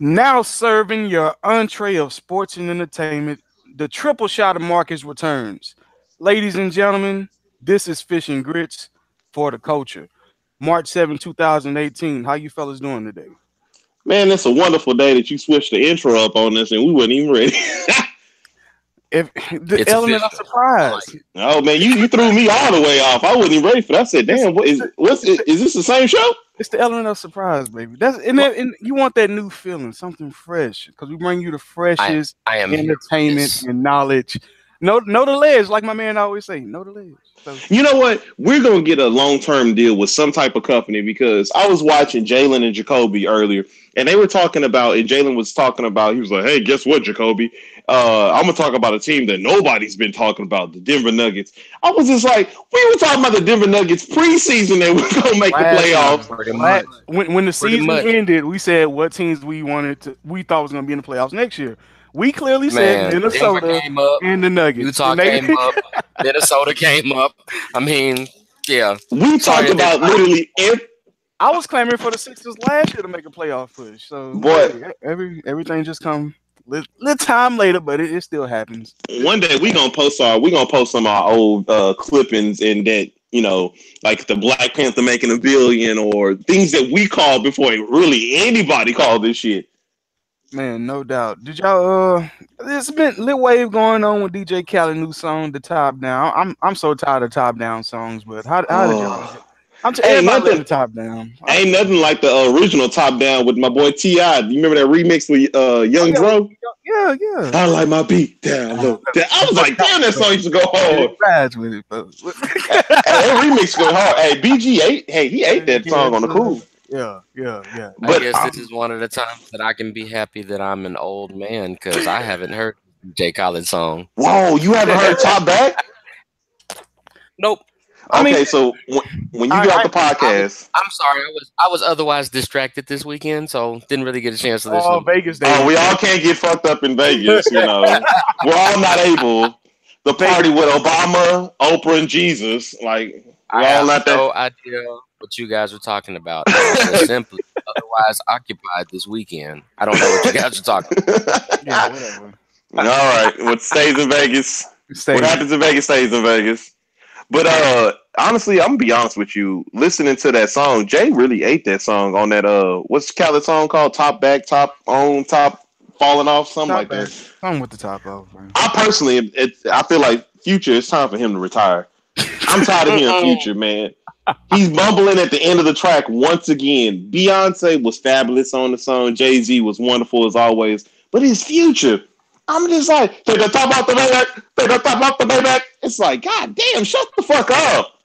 Now serving your entree of sports and entertainment, the triple shot of Marcus returns. Ladies and gentlemen, this is Fish and Grits for the culture. March 7, 2018. How you fellas doing today? Man, it's a wonderful day that you switched the intro up on us and we weren't even ready. If the It's element of official. I surprise. like it. Oh man, you threw me all the way off. I wasn't even ready for that. I said, It's, damn, is this the same show? it's the element of surprise, baby. And you want that new feeling, something fresh, because we bring you the I freshest I am here for entertainment this. and knowledge. Know the ledge, like my man always say. Know the ledge. So You know what? We're gonna get a long term deal with some type of company because I was watching Jalen and Jacoby earlier, and they were talking about, and Jalen was talking about. He was like, "Hey, guess what, Jacoby? I'm gonna talk about a team that nobody's been talking about, the Denver Nuggets." I was just like, we were talking about the Denver Nuggets preseason that we're gonna make the last playoffs. time, Pretty much. when the Pretty season much. ended, we said what teams we thought was going to be in the playoffs next year. We clearly said Man, Denver Minnesota came up, and the Nuggets, Utah and they. came up, Minnesota came up. I mean, yeah. We Sorry talked that they about literally every I was clamoring for the Sixers last year to make a playoff push. So boy. hey, everything just come little time later, but it still happens. One day we gonna post some of our old clippings and that like the Black Panther making $1 billion or things that we called before really anybody called this shit. Man, no doubt. Did y'all there's been Lil Wave going on with DJ Khaled new song, The Top Down. I'm so tired of top down songs, but how did y'all Oh, ain't everybody let the nothing top down. ain't nothing like the original Top Down with my boy Ti. You remember that remix with Oh Young yeah, Dro? yeah. I like my beat down low. I was like, damn, that song used to go hard. It rides with it, folks. Hey, that remix go hard. Hey, BG ate. Hey, he ate that song on the cool. Yeah. I But guess this is one of the times that I can be happy that I'm an old man because I haven't heard J. Khaled song. whoa, you haven't heard Top Back? Nope. I mean, Okay, so when you I, get off I the podcast, I'm sorry. I was otherwise distracted this weekend, so didn't really get a chance to listen. oh Vegas oh, days. we all can't get fucked up in Vegas. We're all not able. The party Vegas. with Obama, Oprah, and Jesus. Like I we're all have not that. no idea what you guys are talking about. I was just simply otherwise occupied this weekend. I don't know what you guys are talking about. Yeah, whatever. All right, what stays in Vegas? What Stay. happens in Vegas stays in Vegas. But honestly, I'm gonna be honest with you. Listening to that song, Jay really ate that song on that what's Khaled song called? Top back, top on, top falling off, something Top like back. that. I'm with the top off, man. I personally, I feel like Future. It's time for him to retire. I'm tired of hearing Future, man. He's bumbling at the end of the track once again. Beyonce was fabulous on the song. Jay-Z was wonderful as always. But his Future, I'm just like, take the top off the back, take the top off the back. It's like, God damn, shut the fuck up.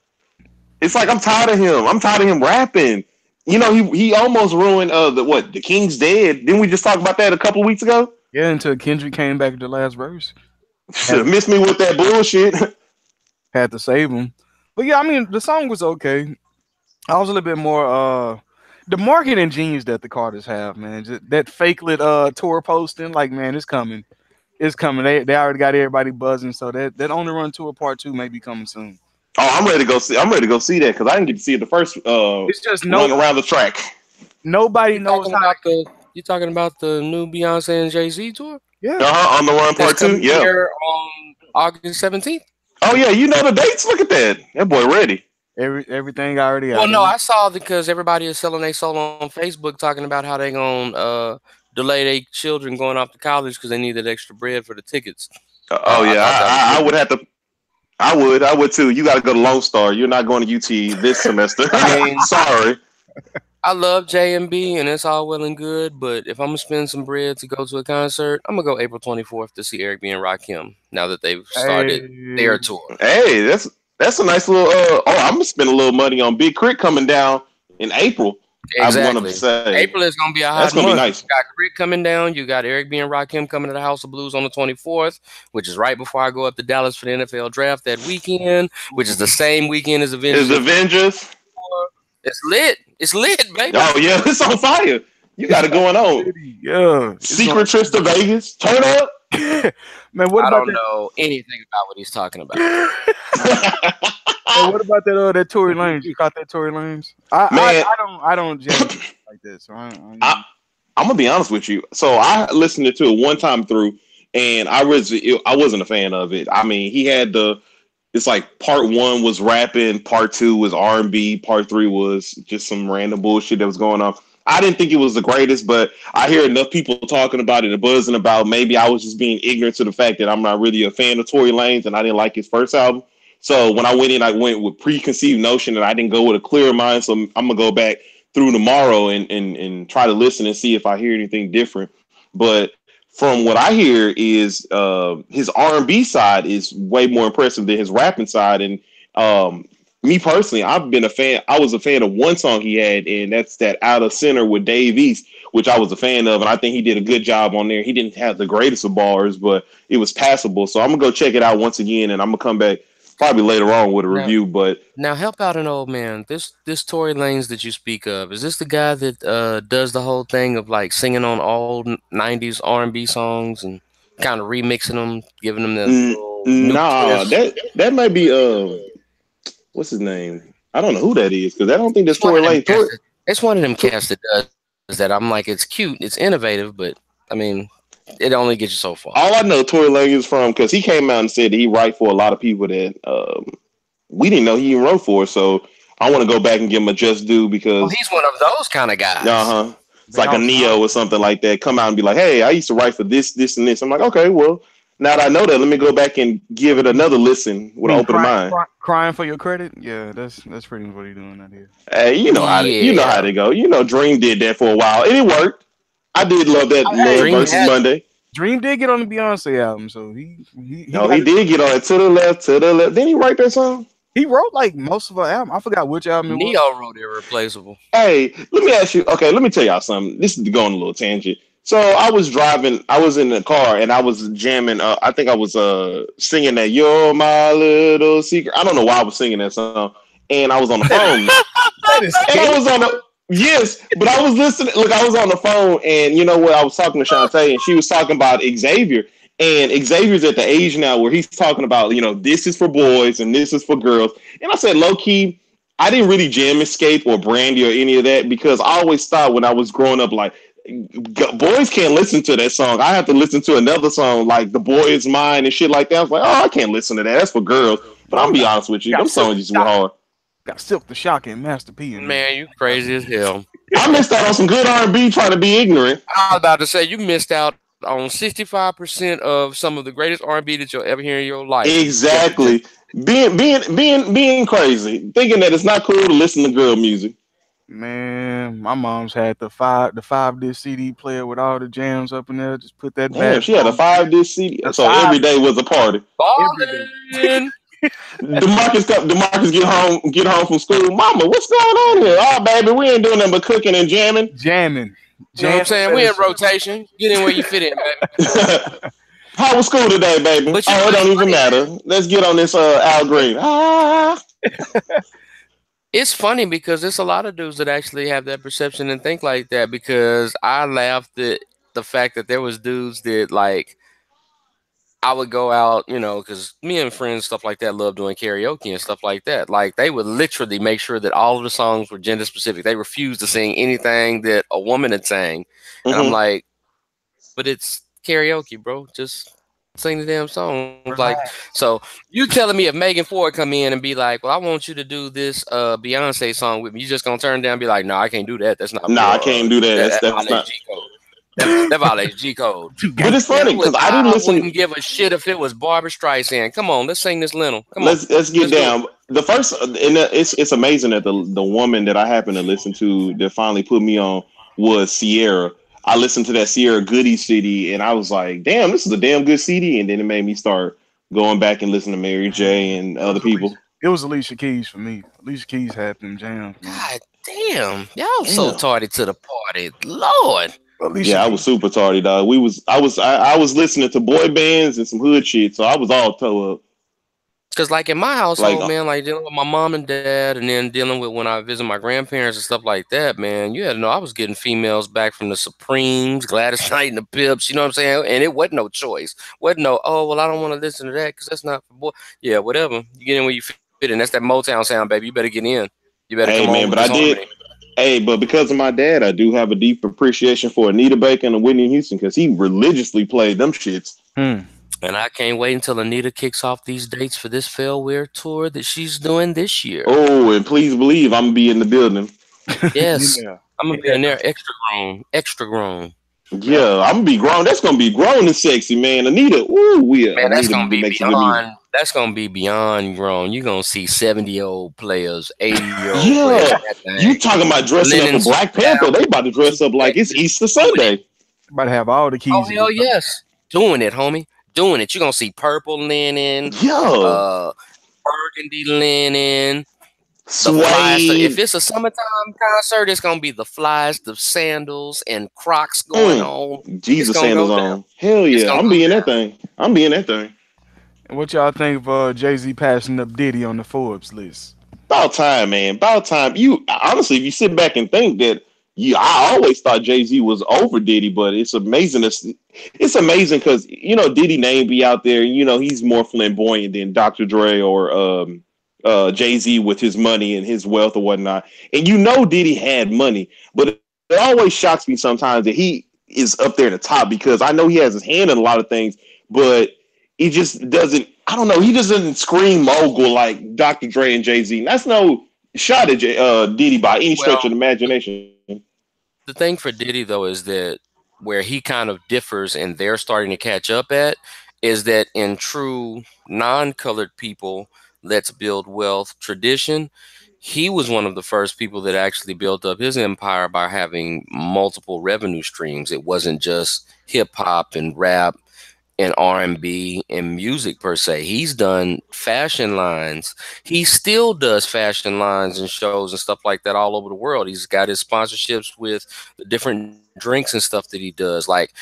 It's like I'm tired of him. I'm tired of him rapping. He almost ruined the King's Dead. Didn't we just talk about that a couple of weeks ago? Yeah, until Kendrick came back at the last verse. Had, Miss me with that bullshit. had to save him. But yeah, I mean the song was okay. I was a little bit more the marketing genius that the Carters have, man. Just that fake lit tour posting, like man, it's coming. It's coming. They already got everybody buzzing, so that On the Run tour part two may be coming soon. Oh, I'm ready to go see. I'm ready to go see that because I didn't get to see it the first It's just run around the track. nobody You knows talking how. about the you talking about the new Beyonce and Jay-Z tour Yeah, On the run that's part two. coming Yeah. here on August 17th? Oh yeah, you know the dates. Look at that. That boy ready. everything already Well, out. no, I saw because everybody is selling their soul on Facebook, talking about how they gonna delay their children going off to college because they needed extra bread for the tickets. Oh I yeah, thought that was I really would have to. I would too. You got to go to Lone Star. You're not going to UT this semester. I mean, Sorry. I love J and B, and it's all well and good, but if I'm gonna spend some bread to go to a concert, I'm gonna go April 24th to see Eric B and Rakim. Now that they've started Hey, their tour, Hey, that's a nice little. I'm gonna spend a little money on Big Crit coming down in April. I want to exactly. say April is gonna be a that's hot gonna be month. nice. You got Crit coming down. You got Eric B and Rakim coming to the House of Blues on the 24th, which is right before I go up to Dallas for the NFL draft that weekend, which is the same weekend as Is Avengers. Avengers? It's lit. It's lit, baby. Oh yeah, it's on fire. You got it going on. yeah. Secret trips to Vegas. Turn up. Man, what I about don't know anything about what he's talking about. that? Hey, what about that Tory Lanez? You caught that Tory Lanez? Man, I don't judge like this. So I I'm gonna be honest with you. So I listened to it one time through, and I wasn't a fan of it. I mean, he had it's like part one was rapping, part two was R&B, part three was just some random bullshit that was going on. I didn't think it was the greatest, but I hear enough people talking about it and buzzing about. Maybe I was just being ignorant to the fact that I'm not really a fan of Tory Lanez and I didn't like his first album. So when I went in, I went with preconceived notion and I didn't go with a clear mind. So I'm gonna go back through tomorrow and try to listen and see if I hear anything different. But from what I hear is his R&B side is way more impressive than his rapping side. And me personally, I've been a fan. I was a fan of one song he had, and that's that Out of Center with Dave East, which I was a fan of, and I think he did a good job on there. He didn't have the greatest of bars, but it was passable. So I'm gonna go check it out once again, and I'm gonna come back probably later on with a review. But now help out an old man. This Tory Lanez that you speak of, is this the guy that does the whole thing of like singing on old '90s R&B songs and kind of remixing them, giving them the nah, that might be what's his name? I don't know who that is because I don't think that's Tory Lanez. It's one of them cats that does that. I'm like, it's cute, it's innovative, but I mean, it only gets you so far. All I know Tory Lanez is from because he came out and said that he write for a lot of people that we didn't know he even wrote for. So I want to go back and give him a just due because he's one of those kind of guys. It's like a Neo or something like that. Come out and be like, hey, I used to write for this, this, and this. I'm like, okay, well, now that I know that, let me go back and give it another listen with an open mind. Crying for your credit? Yeah, that's pretty much what he's doing out here. Hey, you know how they go. You know, Dream did that for a while, and it worked. I did love that Love versus Monday. Dream did get on the Beyonce album, so he did get on it. To the left. Didn't he write that song? He wrote like most of her album. I forgot which album it was. Neo wrote Irreplaceable. Hey, let me ask you. Okay, let me tell y'all something. This is going a little tangent. So I was driving. I was in the car and I was jamming. I think I was singing that "You're My Little Secret." I don't know why I was singing that song, and I was on the phone. Yes, but I was listening. Look, I was on the phone, and you know what? I was talking to Shantae, and she was talking about Xavier. And Xavier's at the age now where he's talking about, you know, this is for boys and this is for girls. And I said, low key, I didn't really jam Escape or Brandy or any of that because I always thought when I was growing up, like, boys can't listen to that song. I have to listen to another song like The Boy Is Mine and shit like that. I was like, oh, I can't listen to that. That's for girls. But I'm going to be honest with you. Them songs just were hard. Got Silk the Shock and Master P. Man, you crazy as hell. I missed out on some good R&B trying to be ignorant. I was about to say, you missed out on 65% of some of the greatest R&B that you'll ever hear in your life. Exactly. Being crazy. Thinking that it's not cool to listen to girl music. Man, my mom's had the 5-disc CD player with all the jams up in there. Just put that back. She had a 5-disc CD. So every day was a party. DeMarcus get home from school. Mama, what's going on here? Oh, baby, we ain't doing nothing but cooking and jamming. You know what I'm saying? We in rotation. Get in where you fit in, baby. How was school today, baby? It don't even matter. Let's get on this Al Green. It's funny because there's a lot of dudes that actually have that perception and think like that because I laughed at the fact that there was dudes that like I would go out, you know, because me and friends, stuff like that, love doing karaoke and stuff like that. Like, they would literally make sure that all of the songs were gender specific. They refused to sing anything that a woman had sang. And I'm like, but it's karaoke, bro. Just sing the damn song. Like, so you telling me if Megan Ford come in and be like, well, I want you to do this Beyonce song with me, you just gonna turn down and be like, no, I can't do that. That's not. I can't do that. That's not. G-code. That violates G-code. But it's funny because I didn't listen. I wouldn't give a shit if it was Barbra Streisand. Come on, let's sing this Leno. Come on, let's get down. The first, and it's amazing that the woman that I happened to listen to that finally put me on was Sierra. I listened to that Sierra Goody CD, and I was like, damn, this is a damn good CD. And then it made me start going back and listening to Mary J. and other people. It was Alicia Keys for me. Alicia Keys had them jams. God damn, y'all so tardy to the party, Lord. I was super tardy, dog. I was listening to boy bands and some hood shit, so I was all toe up. Cause like in my household, man, like dealing with my mom and dad, and then dealing with when I visit my grandparents and stuff like that, man, you had to know I was getting females back from the Supremes, Gladys Knight and the Pips, you know what I'm saying? And it wasn't no choice. Wasn't no, oh well, I don't want to listen to that because that's not for boy. Yeah, whatever. You get in where you fit in. That's that Motown sound, baby. You better get in. You better come on. But I did. Hey, but because of my dad, I do have a deep appreciation for Anita Baker and Whitney Houston because he religiously played them shits. Hmm. And I can't wait until Anita kicks off these dates for this Fairwear tour that she's doing this year. Oh, and please believe I'm gonna be in the building. Yes, Yeah. I'm gonna be in there, extra grown, extra grown. Yeah, I'm gonna be grown. That's gonna be grown and sexy, man. Anita, ooh, Man, that's Anita gonna be makes some good music. beyond. That's gonna be beyond grown. You're gonna see 70-year-old players, 80-year-old Yeah, players. That thing. you talking about dressing up Linens for Black Panther? They about to dress up like it's Easter Sunday. About to have all the keys. Oh hell yes, doing it, homie, doing it. You're gonna see purple linen, Yeah, burgundy linen. The flies. So suede. if it's a summertime concert, it's gonna be the flies, the sandals, and Crocs going on. Jesus It's gonna sandals go on. down. Hell It's yeah, gonna I'm go being down. that thing. I'm being that thing. And what y'all think of Jay-Z passing up Diddy on the Forbes list? About time, man. About time. You honestly, if you sit back and think that, I always thought Jay-Z was over Diddy, but it's amazing. It's amazing because Diddy name be out there. He's more flamboyant than Dr. Dre or Jay-Z with his money and his wealth or whatnot. And Diddy had money, but it always shocks me sometimes that he is up there at the top because I know he has his hand in a lot of things, but he just doesn't. I don't know. He just doesn't scream mogul like Dr. Dre and Jay-Z. And that's no shot at Diddy by any stretch of the imagination. The thing for Diddy though is that where he kind of differs and they're starting to catch up at is that in true non-colored people, let's build wealth tradition, he was one of the first people that actually built up his empire by having multiple revenue streams. It wasn't just hip hop and rap and R&B and music per se. He's done fashion lines. He still does fashion lines and shows and stuff like that all over the world. He's got his sponsorships with the different drinks and stuff that he does. Like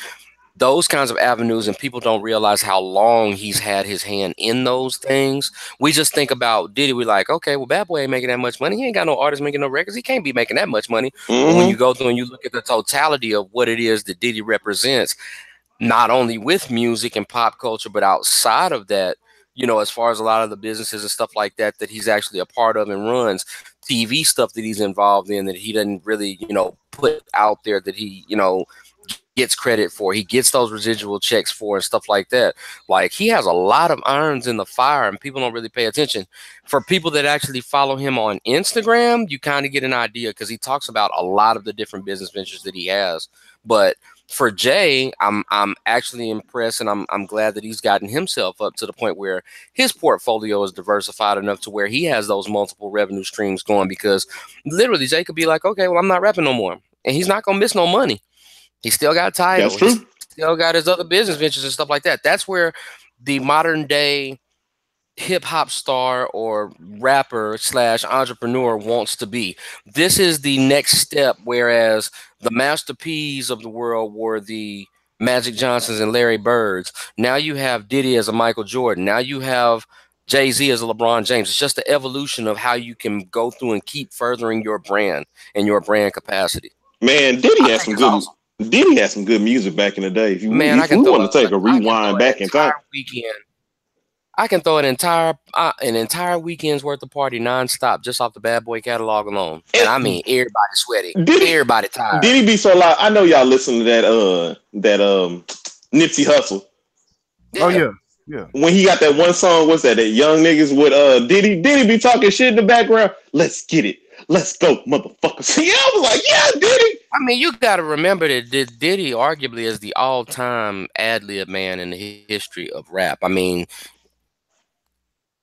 those kinds of avenues, and people don't realize how long he's had his hand in those things. We just think about Diddy. We're like, okay, well, Bad Boy ain't making that much money. He ain't got no artists making no records. He can't be making that much money. Mm-hmm. But when you go through and you look at the totality of what it is that Diddy represents, not only with music and pop culture, but outside of that, as far as a lot of the businesses and stuff like that, that he's actually a part of and runs, TV stuff that he's involved in that he doesn't really, put out there that he, gets credit for. He gets those residual checks for and stuff like that. Like he has a lot of irons in the fire and people don't really pay attention. For people that actually follow him on Instagram, you kind of get an idea because he talks about a lot of the different business ventures that he has. But for Jay, I'm actually impressed and I'm glad that he's gotten himself up to the point where his portfolio is diversified enough to where he has those multiple revenue streams going, because literally Jay could be like, okay, well, I'm not rapping no more. And he's not going to miss no money. He still got a title. That's true. He still got his other business ventures and stuff like that. That's where the modern day hip hop star or rapper / entrepreneur wants to be. This is the next step. Whereas the Master P's of the world were the Magic Johnsons and Larry Birds. Now you have Diddy as a Michael Jordan. Now you have Jay-Z as a LeBron James. It's just the evolution of how you can go through and keep furthering your brand and your brand capacity. Man, Diddy had some good. Awesome. Diddy had some good music back in the day. If you want to take a rewind back in time, I can throw an entire weekend's worth of party nonstop just off the Bad Boy catalog alone. And I mean, everybody sweaty, everybody tired. Diddy be so loud. I know y'all listen to that Nipsey Hussle. Yeah. Oh yeah. When he got that one song, what's that? That Young Niggas with Diddy. Diddy be talking shit in the background. Let's get it. Let's go, motherfuckers. Yeah, I was like, yeah, Diddy. I mean, you got to remember that Diddy arguably is the all-time ad-lib man in the history of rap. I mean,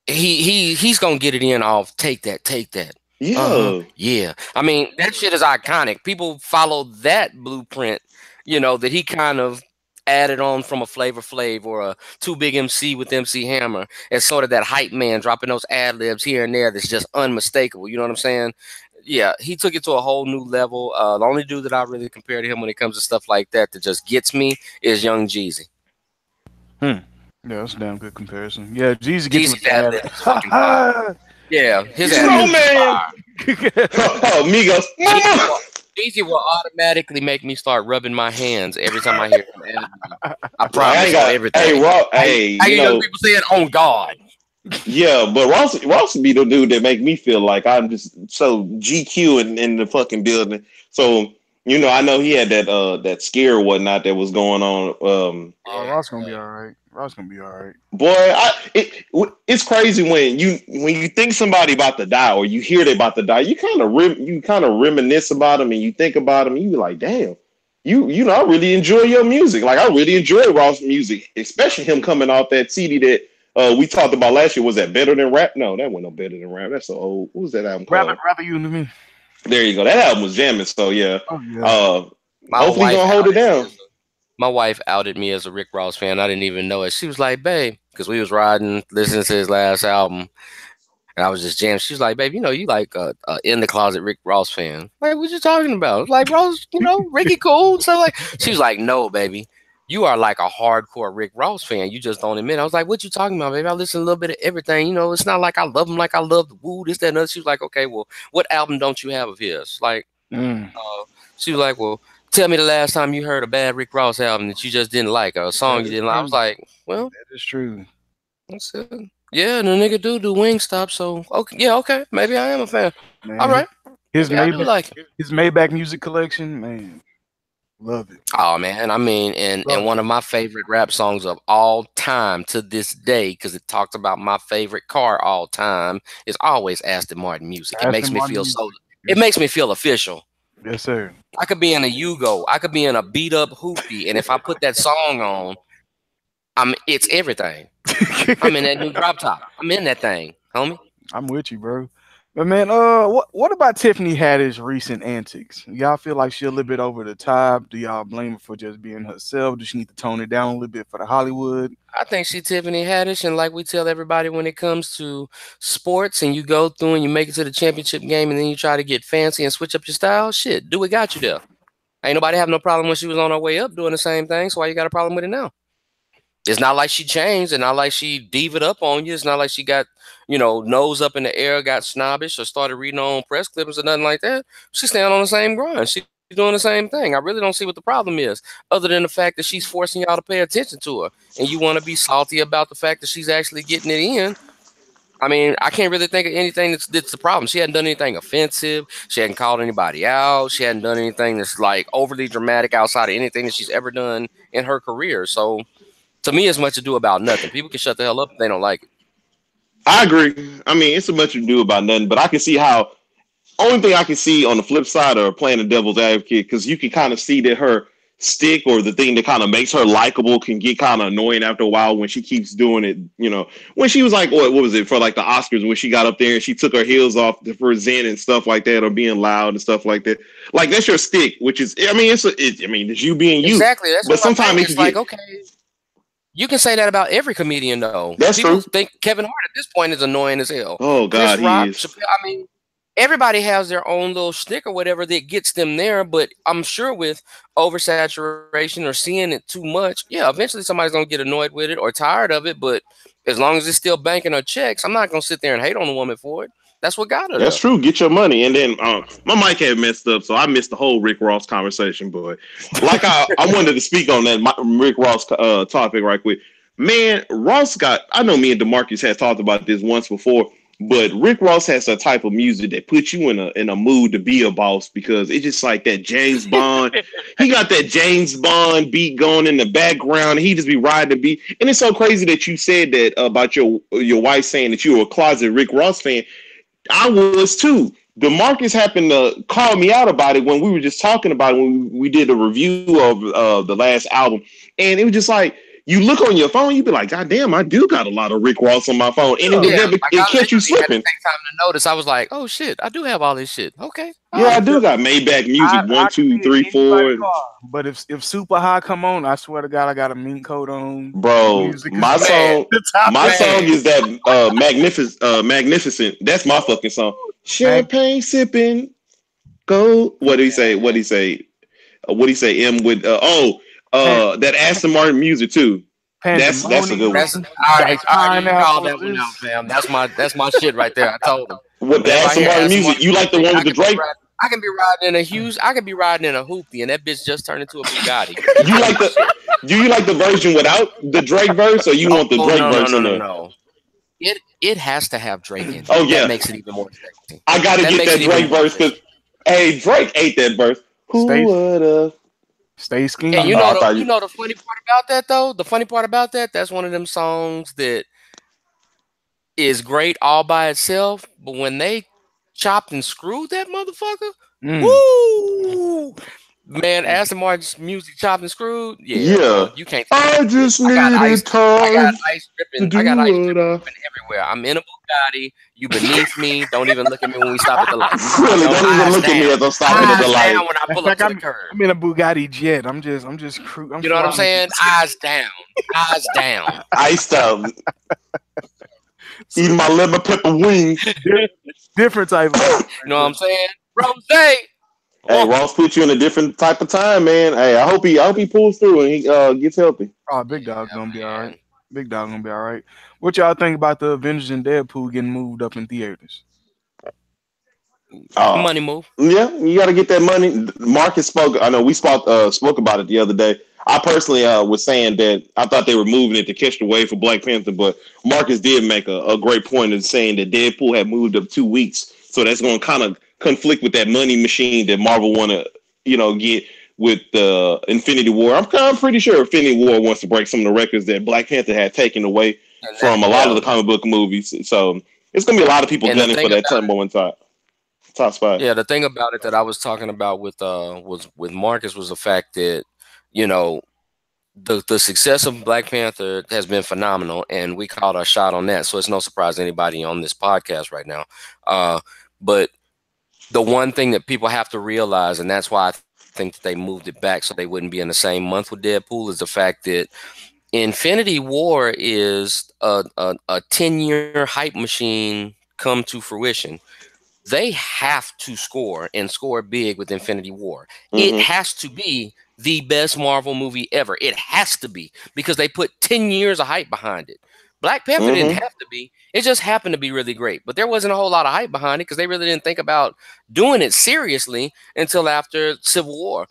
he's gonna get it in off take that. Yeah. Yeah. I mean, that shit is iconic. People follow that blueprint, that he kind of added on from a Flavor Flav or a Too Big MC with MC Hammer. It's sort of that hype man dropping those ad libs here and there that's just unmistakable. You know what I'm saying? Yeah, he took it to a whole new level. The only dude that I really compare to him when it comes to stuff like that just gets me is Young Jeezy. Yeah, that's a damn good comparison. Yeah, Jeezy gets me. Yeah, his man. Oh, Migos. Jeezy will automatically make me start rubbing my hands every time I hear him. I promise on everything. Hey, Rob. Hey, I hear young people saying, "On God." Yeah, but Ross be the dude that make me feel like I'm just so GQ in the fucking building. So I know he had that scare or whatnot that was going on. Oh, Ross gonna be all right. Ross gonna be all right. Boy, it's crazy when you think somebody about to die or you hear they about to die. You kind of reminisce about them and you think about them. And you be like, damn, I really enjoy your music. Like I really enjoy Ross music, especially him coming off that CD that we talked about last year. Was that Better Than Rap? No, that wasn't no Better Than Rap. That's so old. What was that album called? Rather you than me. There you go. That album was jamming. So yeah, Oh yeah. hopefully he's gonna hold it down. My wife outed me as a Rick Ross fan. I didn't even know it. She was like, babe, because we was riding, listening to his last album, and I was just jamming. She was like, babe, you like a in the closet Rick Ross fan. Like, what you talking about? Like, Ross, Ricky cool. So like, she was like, no, baby, you are like a hardcore Rick Ross fan. You just don't admit it. I was like, what you talking about, baby? I listen to a little bit of everything. It's not like I love him like I love the Woo, this, that, and other. She was like, okay, well, what album don't you have of his? Like, she was like, well, tell me the last time you heard a bad Rick Ross album that you just didn't like, or a song you didn't like. I was like, well, that is true. That's it. Yeah, and the nigga do Wingstop, so okay, yeah, okay, maybe I am a fan. Man, all right, his his Maybach music collection, man, love it. Oh man, I mean, and one of my favorite rap songs of all time to this day, because it talks about my favorite car all time, is always Aston Martin music. It makes me feel so. It makes me feel official. Yes, sir. I could be in a Yugo. I could be in a beat up hoopty, and if I put that song on, it's everything. I'm in that new drop top. I'm in that thing, homie. I'm with you, bro. But man, what about Tiffany Haddish recent antics? Y'all feel like she a little bit over the top? Do y'all blame her for just being herself? Does she need to tone it down a little bit for the Hollywood? I think she Tiffany Haddish, and like we tell everybody when it comes to sports, and you go through and you make it to the championship game, and then you try to get fancy and switch up your style. Shit, do what got you there. Ain't nobody have no problem when she was on her way up doing the same thing. So why you got a problem with it now? It's not like she changed. It's not like she divaed up on you. It's not like she got, nose up in the air, got snobbish, or started reading her own press clippings or nothing like that. She's staying on the same grind. She's doing the same thing. I really don't see what the problem is, other than the fact that she's forcing y'all to pay attention to her. And you want to be salty about the fact that she's actually getting it in. I mean, I can't really think of anything that's the problem. She hadn't done anything offensive. She hadn't called anybody out. She hadn't done anything that's like overly dramatic outside of anything that she's ever done in her career. So to me, it's much ado about nothing. People can shut the hell up if they don't like it. I agree. I mean, it's a much ado about nothing, but I can see how. Only thing I can see on the flip side of playing the devil's advocate, because you can kind of see that her stick or the thing that kind of makes her likable can get kind of annoying after a while when she keeps doing it. When she was like, what was it for like the Oscars when she got up there and she took her heels off for Zen and stuff like that, or being loud and stuff like that. Like that's your stick, which is, I mean, it's you being you. Exactly. That's but sometimes it's like, okay. You can say that about every comedian, though. That's People true. think Kevin Hart at this point is annoying as hell. Oh God, Chris Rock, he is. Chappelle, I mean, everybody has their own little shtick or whatever that gets them there. But I'm sure with oversaturation or seeing it too much, yeah, eventually somebody's gonna get annoyed with it or tired of it. But as long as it's still banking her checks, I'm not gonna sit there and hate on the woman for it. That's what got her. That's true. Get your money. And then my mic had messed up, so I missed the whole Rick Ross conversation. But like I wanted to speak on that Rick Ross topic right quick. Man, Ross I know me and DeMarcus had talked about this once before, but Rick Ross has a type of music that puts you in a mood to be a boss, because it's just like that James Bond. He got that James Bond beat going in the background. He just be riding the beat. And it's so crazy that you said that about your wife saying that you were a closet Rick Ross fan. I was too. DeMarcus happened to call me out about it when we were just talking about it when we did a review of the last album. And it was just like, you look on your phone, you be like, God damn, I do got a lot of Rick Ross on my phone. And it catch you slipping. Take time to notice. I was like, oh shit, I do have all this shit. Okay. Yeah, I do got Maybach music 1, 2, 3, 4. But if Super High come on, I swear to God, I got a mink coat on. Bro, my song is that magnificent. That's my fucking song. Champagne sipping, go. What do he say? What do he say? M with that Aston Martin music too. That's a good one. I call that one out, fam. That's my shit right there. I told him. With the Aston Martin music, you like the one with the Drake? I can be riding in a Hughes. I can be riding in a hoopty, and that bitch just turned into a Bugatti. Do you like the version without the Drake verse, or you want the Drake verse in there? No. it has to have Drake in it. Oh That yeah, makes it even more sexy. I gotta get makes that it even Drake more verse because sexy. hey, Drake ate that verse. Who Stay would've? stay And scheming. you Oh, know I thought you know the funny part about that though. The funny part about that, that's one of them songs that is great all by itself, but when they chopped and screwed that motherfucker, Mm. woo! Man, Aston Martin's music chopped and screwed. Yeah, yeah. bro, you can't take I that shit. just needed I got time ice to dripping. I got do ice what I. dripping everywhere. I'm in a Bugatti. You beneath me. Don't even look at me when we stop at the light. Really, don't even Eyes look at me down. as I'm stopping at the Eyes light. down when I In pull up fact, to the I'm curb. I'm in a Bugatti jet. I'm You know what I'm flying. saying? Eyes down. Eyes down. Iced out, eating my lemon pepper wings. Different type of You know what I'm saying? Rose. Hey, Oh, Ross put you in a different type of time, man. Hey, I hope he pulls through and he gets healthy. Oh, Big Dog gonna be all right. man. Big Dog gonna be all right. What y'all think about the Avengers and Deadpool getting moved up in theaters? Uh, Money move. yeah, you got to get that money. Marcus spoke. I know we spoke about it the other day. I personally was saying that I thought they were moving it to catch the wave for Black Panther, but Marcus did make a great point in saying that Deadpool had moved up 2 weeks, so that's going to kind of conflict with that money machine that Marvel want to, get with the Infinity War. I'm pretty sure Infinity War wants to break some of the records that Black Panther had taken away And that, from a lot of yeah. the comic book movies. So it's going to be a lot of people And the gunning thing for that about number one top spot. Yeah, the thing about it that I was talking about was with Marcus was the fact that, you know, the success of Black Panther has been phenomenal, and we called our shot on that. So it's no surprise to anybody on this podcast right now. But the one thing that people have to realize, and that's why I think that they moved it back so they wouldn't be in the same month with Deadpool, is the fact that Infinity War is a 10-year hype machine come to fruition. They have to score and score big with Infinity War. It Mm-hmm. has to be the best Marvel movie ever. It has to be because they put 10 years of hype behind it. Black Panther didn't Mm-hmm. have to be. It just happened to be really great. But there wasn't a whole lot of hype behind it because they really didn't think about doing it seriously until after Civil War.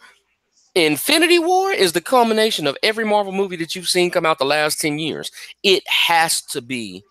Infinity War is the culmination of every Marvel movie that you've seen come out the last 10 years. It has to be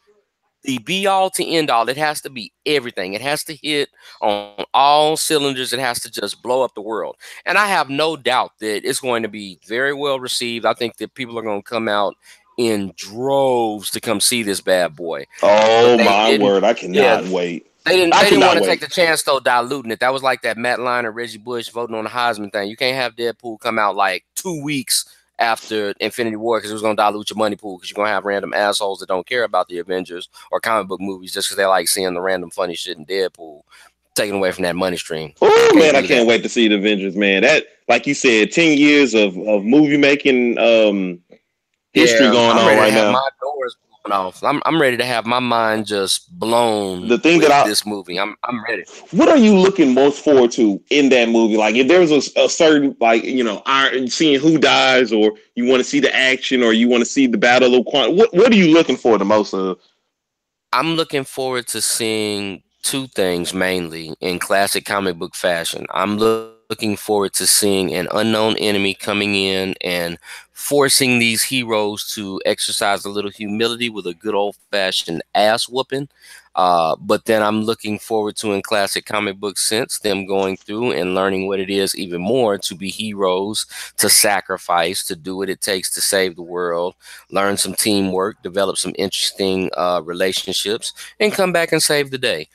the be all to end all. It has to be everything. It has to hit on all cylinders. It has to just blow up the world. And I have no doubt that it's going to be very well received. I think that people are going to come out in droves to come see this bad boy. But Oh they my didn't. word! I Yeah, cannot wait. they didn't. I They didn't want cannot to take wait. the chance though, diluting it. That was like that Matt Lyon and Reggie Bush voting on the Heisman thing. You can't have Deadpool come out like 2 weeks after Infinity War because it was going to dilute your money pool because you're going to have random assholes that don't care about the Avengers or comic book movies just because they like seeing the random funny shit in Deadpool taken away from that money stream. Oh man, I do can't that. wait to see the Avengers, man. That, like you said, 10 years of movie making history Yeah, going I'm on ready to right have now. my doors blown off. I'm ready to have my mind just blown The thing that with I this movie. I'm ready. what are you looking most forward to in that movie? Like, if there was a certain, like, seeing who dies, or you want to see the action, or you want to see the battle of quantum. What are you looking for the most of? I'm looking forward to seeing two things mainly in classic comic book fashion. I'm looking forward to seeing an unknown enemy coming in and forcing these heroes to exercise a little humility with a good old fashioned ass whooping. But then I'm looking forward to, in classic comic book sense, them going through and learning what it is even more to be heroes, to sacrifice, to do what it takes to save the world, learn some teamwork, develop some interesting relationships, and come back and save the day.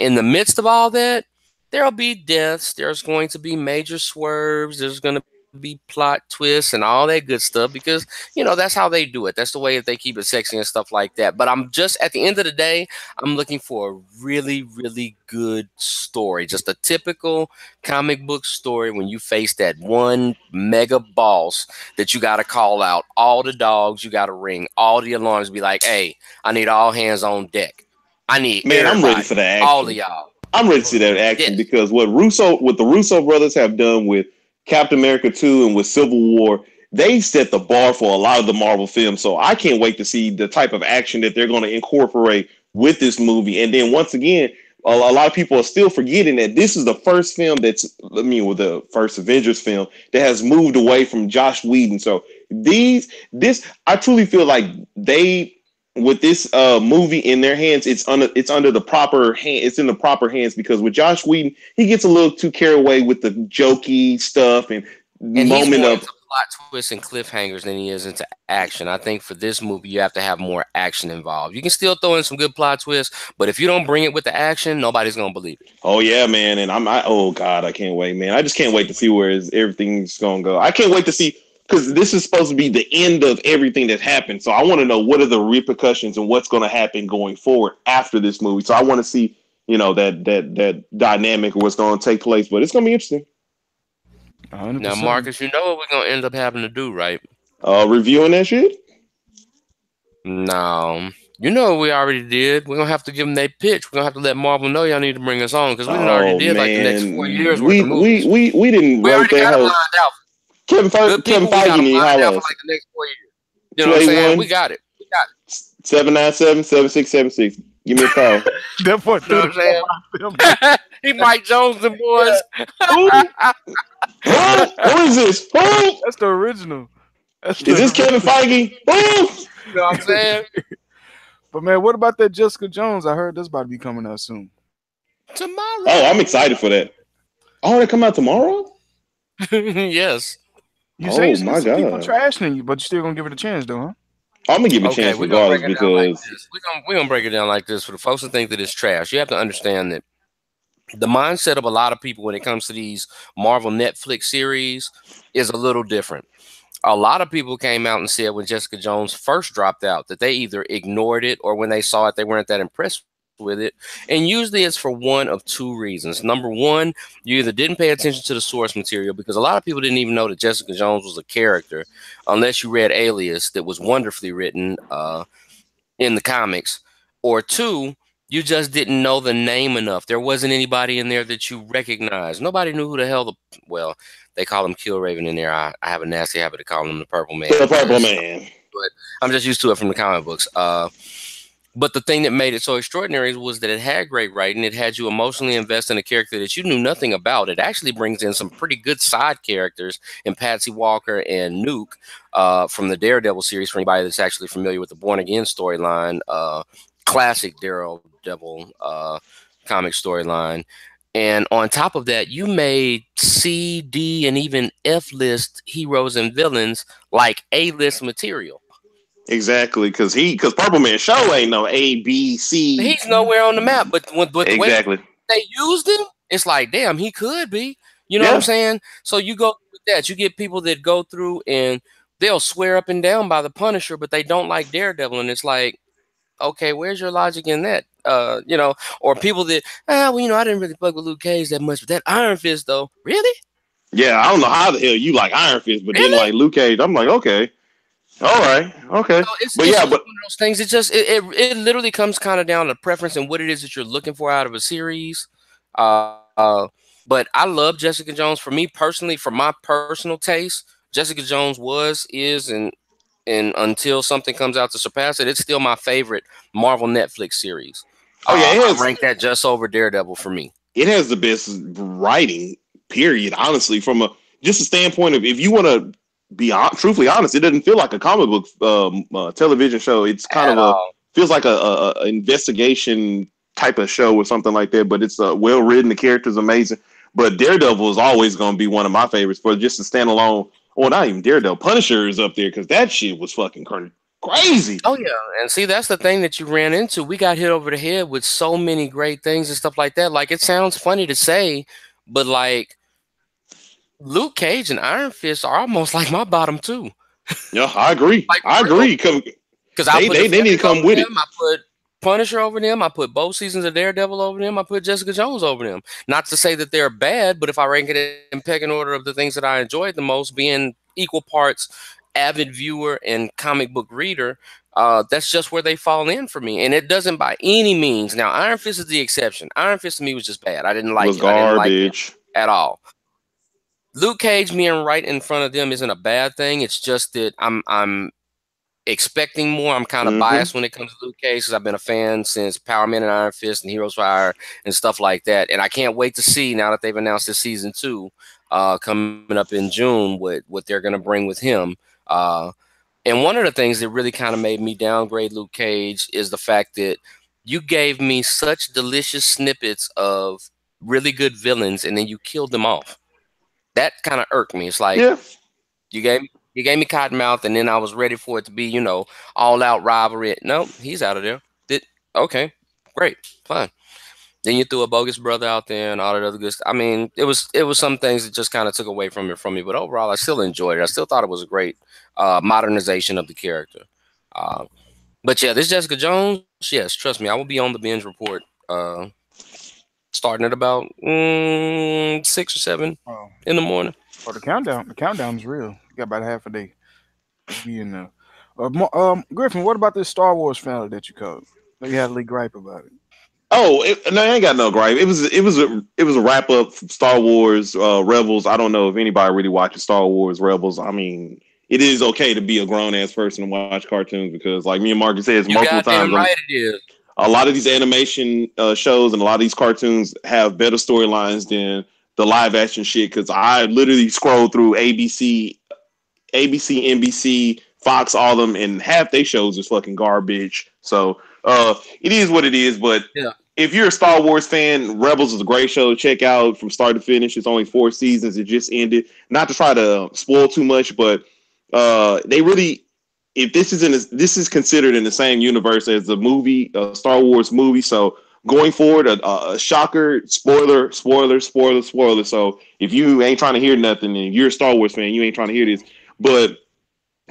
In the midst of all that, there'll be deaths. There's going to be major swerves. There's going to be plot twists and all that good stuff because, that's how they do it. That's the way that they keep it sexy and stuff like that. But I'm just, at the end of the day, I'm looking for a really, really good story. Just a typical comic book story when you face that one mega boss that you got to call out all the dogs, you got to ring all the alarms, be like, hey, I need all hands on deck. I need Man, I'm ready everybody, for the all of action. y'all. I'm ready to see that action Yes. because what the Russo brothers have done with Captain America 2 and with Civil War, they set the bar for a lot of the Marvel films. So I can't wait to see the type of action that they're going to incorporate with this movie. And then once again, a lot of people are still forgetting that this is the first film with the first Avengers film that has moved away from Josh Whedon. So I truly feel like they with this movie in their hands, it's under the proper hand. It's in the proper hands because with Josh Whedon, he gets a little too carried away with the jokey stuff and And he's moment more of into plot twists and cliffhangers than he is into action. I think for this movie, you have to have more action involved. You can still throw in some good plot twists, but if you don't bring it with the action, nobody's gonna believe it. oh yeah, man, and oh god, I can't wait, man. I just can't wait to see where everything's gonna go. I can't wait to see because this is supposed to be the end of everything that happened. So I want to know what are the repercussions and what's going to happen going forward after this movie. So I want to see, that dynamic of what's going to take place. But it's going to be interesting. 100%. Now, Marcus, you know what we're gonna end up having to do, right? Reviewing that shit? No. You know what we already did. We're gonna have to give them their pitch. We're gonna have to let Marvel know y'all need to bring us on because we already did like the next 4 years worth of movies. We didn't We wrote already that got them host. lined out. Kevin Good people, Feige need for like highlights. the next 4 years. You know what I'm saying? 281. We got it. 797-7676. Give me a call. That boy You know what I'm saying? He Mike Jones and boys. Who is this? Who? That's the original. Is this Kevin Feige? Who? You know what I'm saying? But man, what about that Jessica Jones? I heard this about to be coming out soon. Tomorrow. Oh, I'm excited for that. Oh, they come out tomorrow? Yes. You say Oh, my people God. trashing you, but you still gonna give it a chance, though, huh? I'm gonna give it a Okay, chance we're gonna break regardless it down like because this. We're gonna break it down like this for the folks that think that it's trash. You have to understand that the mindset of a lot of people when it comes to these Marvel Netflix series is a little different. A lot of people came out and said when Jessica Jones first dropped out that they either ignored it or when they saw it, they weren't that impressed with it. And usually it's for one of two reasons. Number one, you either didn't pay attention to the source material because a lot of people didn't even know that Jessica Jones was a character unless you read Alias that was wonderfully written in the comics. Or two, you just didn't know the name enough. There wasn't anybody in there that you recognized. Nobody knew who the hell they call him Killraven in there. I have a nasty habit of calling him the Purple Man. the Purple Man. But I'm just used to it from the comic books. But the thing that made it so extraordinary was that it had great writing. It had you emotionally invest in a character that you knew nothing about. It actually brings in some pretty good side characters in Patsy Walker and Nuke from the Daredevil series. For anybody that's actually familiar with the Born Again storyline, classic Daredevil comic storyline. And on top of that, you made C, D, and even F list heroes and villains like A-list material. Exactly, because Purple Man show ain't no A, B, C. He's nowhere on the map, but the way Exactly. they used him, it's like, damn, he could be. You know what I'm saying? So you go with that. You get people that go through and they'll swear up and down by the Punisher, but they don't like Daredevil, and it's like, okay, where's your logic in that? Or people that, I didn't really fuck with Luke Cage that much, but that Iron Fist though, really? Yeah, I don't know how the hell you like Iron Fist, but Really? then like Luke Cage, I'm like, okay. All right, okay. So it's But yeah, one of those things. It literally comes kind of down to preference and what it is that you're looking for out of a series. But I love Jessica Jones. For me personally, for my personal taste, Jessica Jones is, and until something comes out to surpass it, it's still my favorite Marvel Netflix series. Oh yeah, I rank that just over Daredevil for me. it has the best writing, period. Honestly, from just a standpoint of if you want to be truthfully honest, it doesn't feel like a comic book television show. It's kind of feels like a investigation type of show or something like that. But it's well written. The character's amazing. But Daredevil is always going to be one of my favorites for just a standalone. Well, not even Daredevil. Punisher is up there because that shit was fucking crazy. Oh yeah, and see that's the thing that you ran into. We got hit over the head with so many great things and stuff like that. Like it sounds funny to say, but like Luke Cage and Iron Fist are almost like my bottom two. Yeah, I agree. I agree. Because they need to come with it. I put Punisher over them. I put both seasons of Daredevil over them. I put Jessica Jones over them. Not to say that they're bad, but if I rank it in pecking order of the things that I enjoyed the most, being equal parts avid viewer and comic book reader, that's just where they fall in for me. And it doesn't by any means. Now, Iron Fist is the exception. Iron Fist to me was just bad. I didn't like it. Garbage. I didn't like it at all. Luke Cage being right in front of them isn't a bad thing. It's just that I'm expecting more. I'm kind of biased when it comes to Luke Cage because I've been a fan since Power Man and Iron Fist and Heroes Fire and stuff like that. And I can't wait to see now that they've announced this season 2 coming up in June what they're going to bring with him. And And one of the things that really kind of made me downgrade Luke Cage is the fact that you gave me such delicious snippets of really good villains, and then you killed them off. That kind of irked me. It's like you gave me Cottonmouth, and then I was ready for it to be, you know, all out rivalry. Nope, he's out of there. Okay, great, fine. Then you threw a bogus brother out there and all that other good stuff. I mean, it was some things that just kind of took away from me. But overall, I still enjoyed it. I still thought it was a great modernization of the character. But yeah, this Jessica Jones, yes, trust me, I will be on the binge report starting at about 6 or 7 in the morning. Oh, the countdown is real. You got about half a day. Be in there. Griffin, what about this Star Wars finale that you called? You had a little gripe about it. Oh, no, I ain't got no gripe. It was a wrap up from Star Wars Rebels. I don't know if anybody really watches Star Wars Rebels. I mean, it is okay to be a grown ass person and watch cartoons because, like me and Marcus says multiple times, right, it is. A lot of these animation shows and a lot of these cartoons have better storylines than the live action shit. Because I literally scroll through ABC, NBC, Fox, all of them, and half they shows is fucking garbage. So it is what it is. But if you're a Star Wars fan, Rebels is a great show to check out from start to finish. It's only 4 seasons. It just ended. Not to try to spoil too much, but they really, if this is considered in the same universe as the movie, Star Wars movie. So going forward, a shocker, spoiler. So if you ain't trying to hear nothing, and you're a Star Wars fan, you ain't trying to hear this. But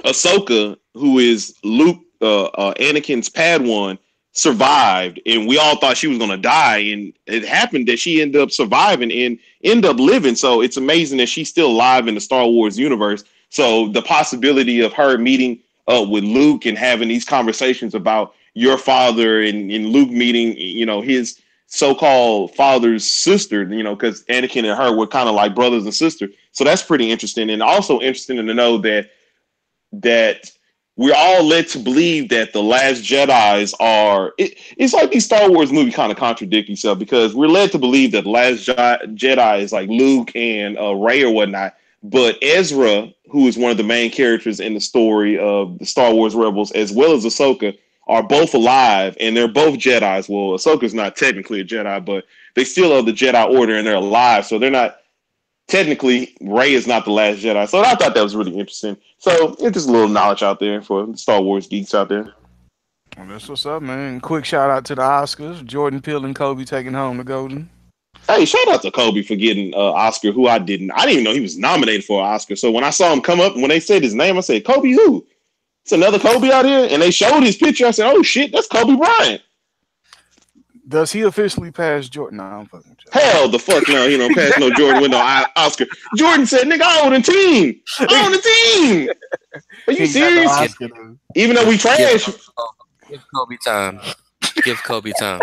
Ahsoka, who is Luke, Anakin's Padawan, survived, and we all thought she was going to die, and it happened that she ended up surviving and ended up living. So it's amazing that she's still alive in the Star Wars universe. So the possibility of her meeting with Luke and having these conversations about your father and Luke meeting, you know, his so-called father's sister, you know, because Anakin and her were kind of like brothers and sisters. So that's pretty interesting. And also interesting to know that we're all led to believe that the Last Jedis are. It's like these Star Wars movies kind of contradict themselves because we're led to believe that the Last Jedi is like Luke and Rey or whatnot. But Ezra, who is one of the main characters in the story of the Star Wars Rebels, as well as Ahsoka, are both alive, and they're both Jedis. Well, Ahsoka's not technically a Jedi, but they still are the Jedi Order, and they're alive, so they're not. Technically, Rey is not the Last Jedi. So I thought that was really interesting. So it's just a little knowledge out there for Star Wars geeks out there. Well, that's what's up, man. Quick shout out to the Oscars. Jordan Peele and Kobe taking home the Golden. Hey, shout out to Kobe for getting Oscar, who I didn't even know he was nominated for an Oscar. So when I saw him come up, when they said his name, I said, Kobe who? It's another Kobe out here? And they showed his picture. I said, oh, shit, that's Kobe Bryant. Does he officially pass Jordan? No, I'm fucking joking. Hell the fuck no. He don't pass no Jordan with no Oscar. Jordan said, nigga, I own a team. I own a team. Are you serious? Even though we trash. Give Kobe time. Give Kobe time.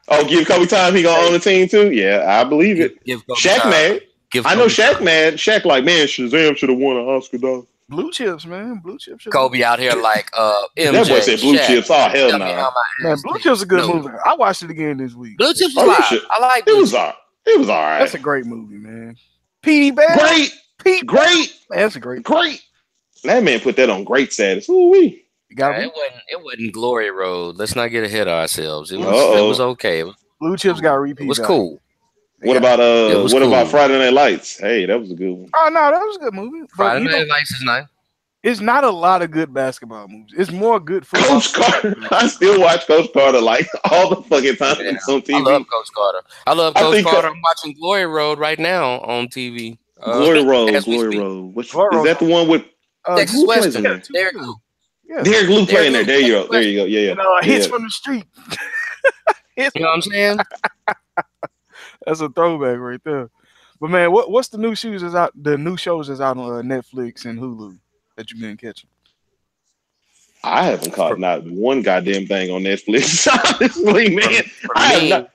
Oh, give Kobe time. He gonna own a team too? Yeah, I believe it. Give Kobe Shaq time. mad. I know Shaq mad. Shaq like, man, Shazam should have won an Oscar, dog. Blue chips, man. Blue chips. Kobe out here like MJ. That boy said blue chips. Oh, hell no. Man, Blue Chips is a good movie. I watched it again this week. Blue Chips was live. I like it. Was all right. That's a great movie, man. Petey Bell. Great. Man, that's a great. That man put that on great status. Ooh-wee. It wasn't Glory Road. Let's not get ahead of ourselves. It was okay. Blue Chips got repeat. It was cool. What about about Friday Night Lights? Hey, that was a good one. Oh no, that was a good movie. Friday Night Lights is nice. It's not a lot of good basketball movies. It's more good football. Coach Carter. I still watch Coach Carter like all the fucking time on TV. I love Coach Carter. Coach Carter. I'm watching Glory Road right now on TV. Glory Road. Is that the one with Texas Western? Derek Lou. Derek Lou playing there. There you go. Yeah. And, hits from the street. You know what I'm saying? That's a throwback right there. But man, what's the new shows that's out? The new shows that's out on Netflix and Hulu that you've been catching? I haven't caught not one goddamn thing on Netflix. Honestly, man.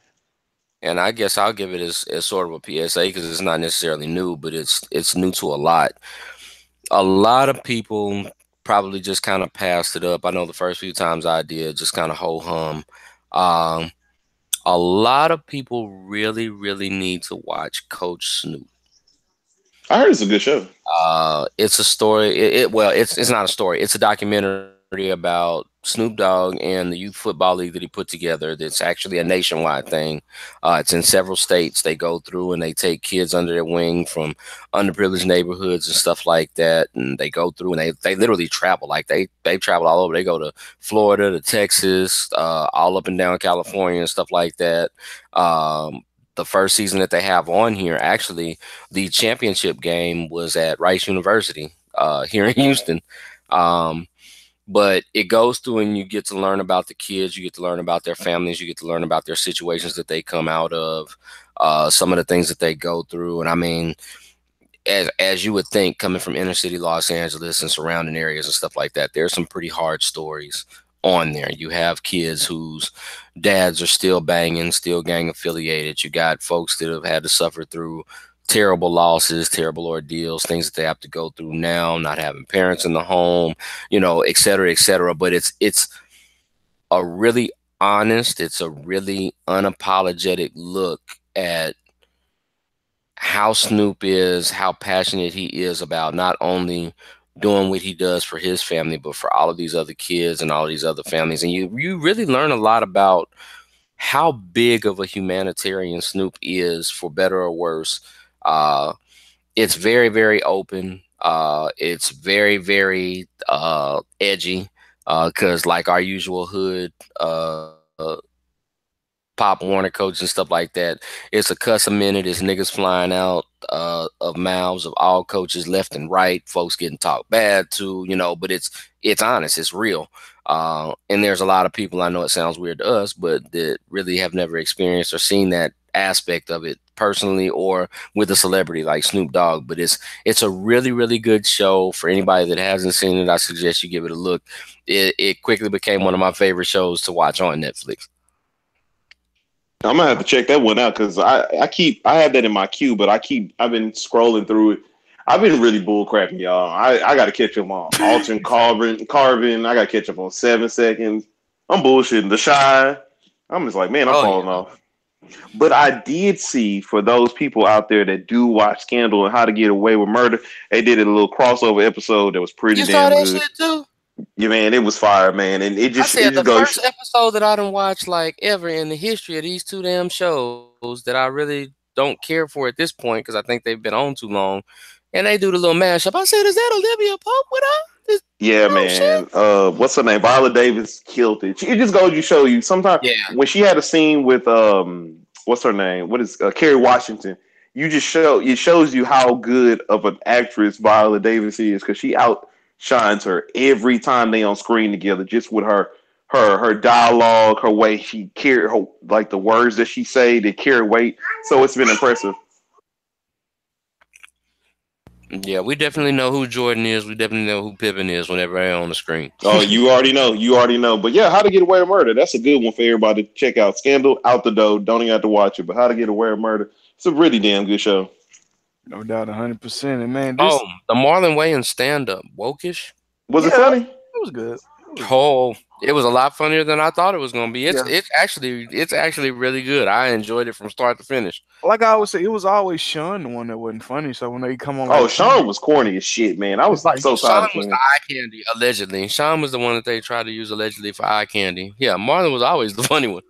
And I guess I'll give it as sort of a PSA because it's not necessarily new, but it's new to a lot. A lot of people probably just kind of passed it up. I know the first few times I did, just kind of ho-hum. A lot of people really, really need to watch Coach Snoop. I heard it's a good show. It's a story. It's not a story. It's a documentary about Snoop Dogg and the youth football league that he put together. That's actually a nationwide thing. It's in several states. They go through and they take kids under their wing from underprivileged neighborhoods and stuff like that, and they go through and they literally travel. Like they travel all over. They go to Florida, to Texas, all up and down California and stuff like that. The first season that they have on here, actually, the championship game was at Rice University here in Houston. But it goes through and you get to learn about the kids, you get to learn about their families, you get to learn about their situations that they come out of, some of the things that they go through. And I mean, as you would think, coming from inner city Los Angeles and surrounding areas and stuff like that, there's some pretty hard stories on there. You have kids whose dads are still banging, still gang affiliated. You got folks that have had to suffer through terrible losses, terrible ordeals, things that they have to go through now, not having parents in the home, et cetera, et cetera. But it's a really honest, it's a really unapologetic look at how Snoop is, how passionate he is about not only doing what he does for his family, but for all of these other kids and all of these other families. And you really learn a lot about how big of a humanitarian Snoop is, for better or worse. It's very, very open. It's very, very edgy, because like our usual hood Pop Warner coach and stuff like that, it's a cuss a minute. It's niggas flying out of mouths of all coaches left and right. Folks getting talked bad to, but it's honest. It's real. And there's a lot of people, I know it sounds weird to us, but that really have never experienced or seen that aspect of it personally or with a celebrity like Snoop Dogg. But it's a really, really good show. For anybody that hasn't seen it, I suggest you give it a look. It quickly became one of my favorite shows to watch on Netflix. I'm gonna have to check that one out because I have that in my queue, but I've been scrolling through it. I've been really bullcrapping, y'all. I got to catch up on Alton Carvin. I got to catch up on 7 Seconds. I'm bullshitting. The Shy. I'm just like, man, I'm falling off. But I did see, for those people out there that do watch Scandal and How to Get Away with Murder, they did a little crossover episode that was pretty damn good. You saw that shit too? Yeah, man, it was fire, man, and it just. I said the first episode that I done watched like ever in the history of these two damn shows that I really don't care for at this point because I think they've been on too long, and they do the little mashup. I said, "Is that Olivia Pope with her?" Yeah, man. What's her name? Viola Davis killed it. It just goes to show you. Sometimes when she had a scene with what's her name? What is Kerry Washington? It shows you how good of an actress Viola Davis is because she outshines her every time they on screen together, just with her dialogue, her way she carry her, like the words that she say, they carry weight. So it's been impressive. Yeah, we definitely know who Jordan is. We definitely know who Pippen is whenever they're on the screen. Oh, you already know. But yeah, How to Get Away with Murder. That's a good one for everybody to check out. Scandal, out the door. Don't even have to watch it. But How to Get Away with Murder. It's a really damn good show. No doubt, 100%. And man, the Marlon Wayans stand-up, Wokish. Was it funny? It was good. It was a lot funnier than I thought it was going to be. It's actually really good. I enjoyed it from start to finish. Like I always say, it was always Sean the one that wasn't funny. So when they come on, Sean was corny as shit, man. I was like so tired. Sean was the eye candy, allegedly. Sean was the one that they tried to use allegedly for eye candy. Yeah, Marlon was always the funny one.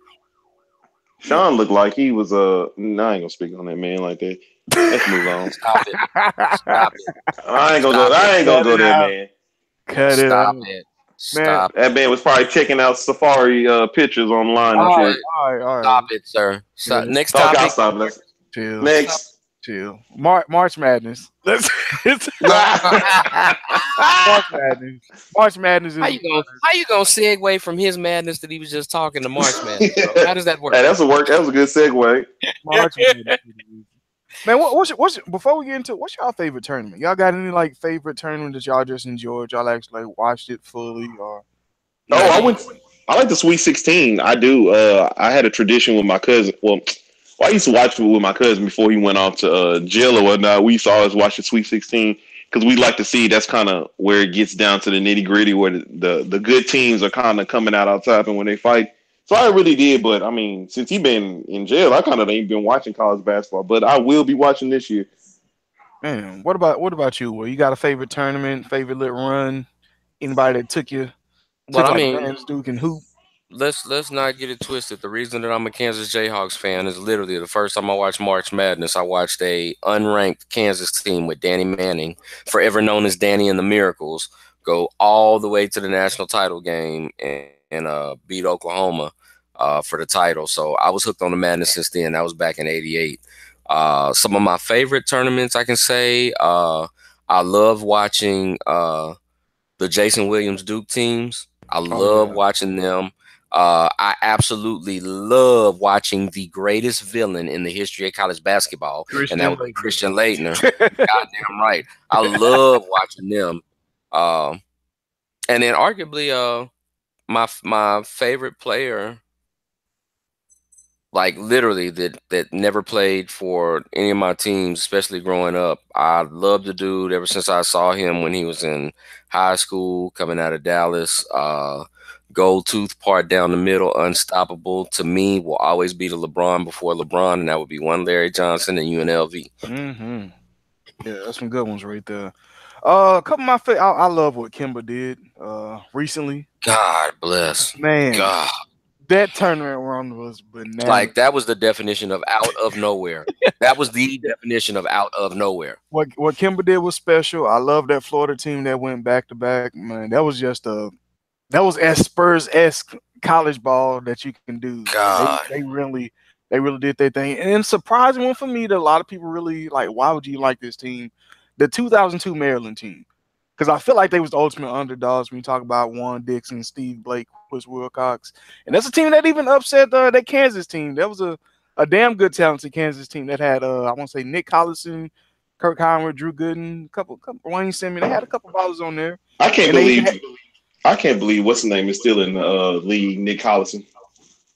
Sean looked like he was I ain't gonna speak on that man like that. Let's move on. Stop it. I ain't gonna go there, man. Cut it out. Stop. That man was probably checking out Safari pictures online. All right. Stop it, sir. Next topic. Stop. Chill. Next. Chill. March Madness. March Madness. How you gonna segue from his madness that he was just talking to March Madness? Bro? How does that work? Hey, that was a good segue. March Madness. Man, what's before we get into it, what's y'all favorite tournament? Y'all got any like favorite tournament that y'all just enjoyed? Y'all actually like watched it fully or? I like the Sweet 16. I do. I had a tradition with my cousin. Well, I used to watch it with my cousin before he went off to jail or whatnot. We used to always watch the Sweet 16 because we like to see that's kind of where it gets down to the nitty gritty, where the good teams are kind of coming out on top and when they fight. So I really did, but I mean, since he's been in jail, I kind of ain't been watching college basketball, but I will be watching this year. Man, what about you? Well, you got a favorite tournament, favorite lit run? Anybody that Well, took I like mean, advantage, Duke and hoop? let's not get it twisted. The reason that I'm a Kansas Jayhawks fan is literally the first time I watched March Madness. I watched a unranked Kansas team with Danny Manning, forever known as Danny and the Miracles, go all the way to the national title game and beat Oklahoma for the title. So I was hooked on the madness since then. That was back in '88. Some of my favorite tournaments I can say. I love watching the Jason Williams Duke teams. I Oh love yeah, watching them. I absolutely love watching the greatest villain in the history of college basketball, and that Christian would be Laettner. Christian Laettner. Goddamn right. I love watching them. Um, and then arguably, my favorite player, like literally that never played for any of my teams, especially growing up. I loved the dude ever since I saw him when he was in high school, coming out of Dallas. Gold tooth part down the middle, unstoppable. To me, will always be the LeBron before LeBron, and that would be one Larry Johnson and UNLV. hmm Yeah, that's some good ones right there. A couple of my favorite. I love what Kimba did recently. God bless. Man, God. that tournament run was bananas. Like that was the definition of out of nowhere. That was the definition of out of nowhere. What Kimba did was special. I love that Florida team that went back to back. Man, that was just that was as Spurs esque college ball that you can do. Like God. they really did their thing. And it's a surprising one for me that a lot of people really like. Why would you like this team? The 2002 Maryland team. Because I feel like they was the ultimate underdogs when you talk about Juan Dixon, Steve Blake, Chris Wilcox, and that's a team that even upset that Kansas team. That was a damn good talented Kansas team that had I want to say Nick Collison, Kirk Howard, Drew Gooden, couple Wayne Simmons. They had a couple ballers on there, I can't and they even believe had, I can't believe what's his name is still in the league. Nick Collison.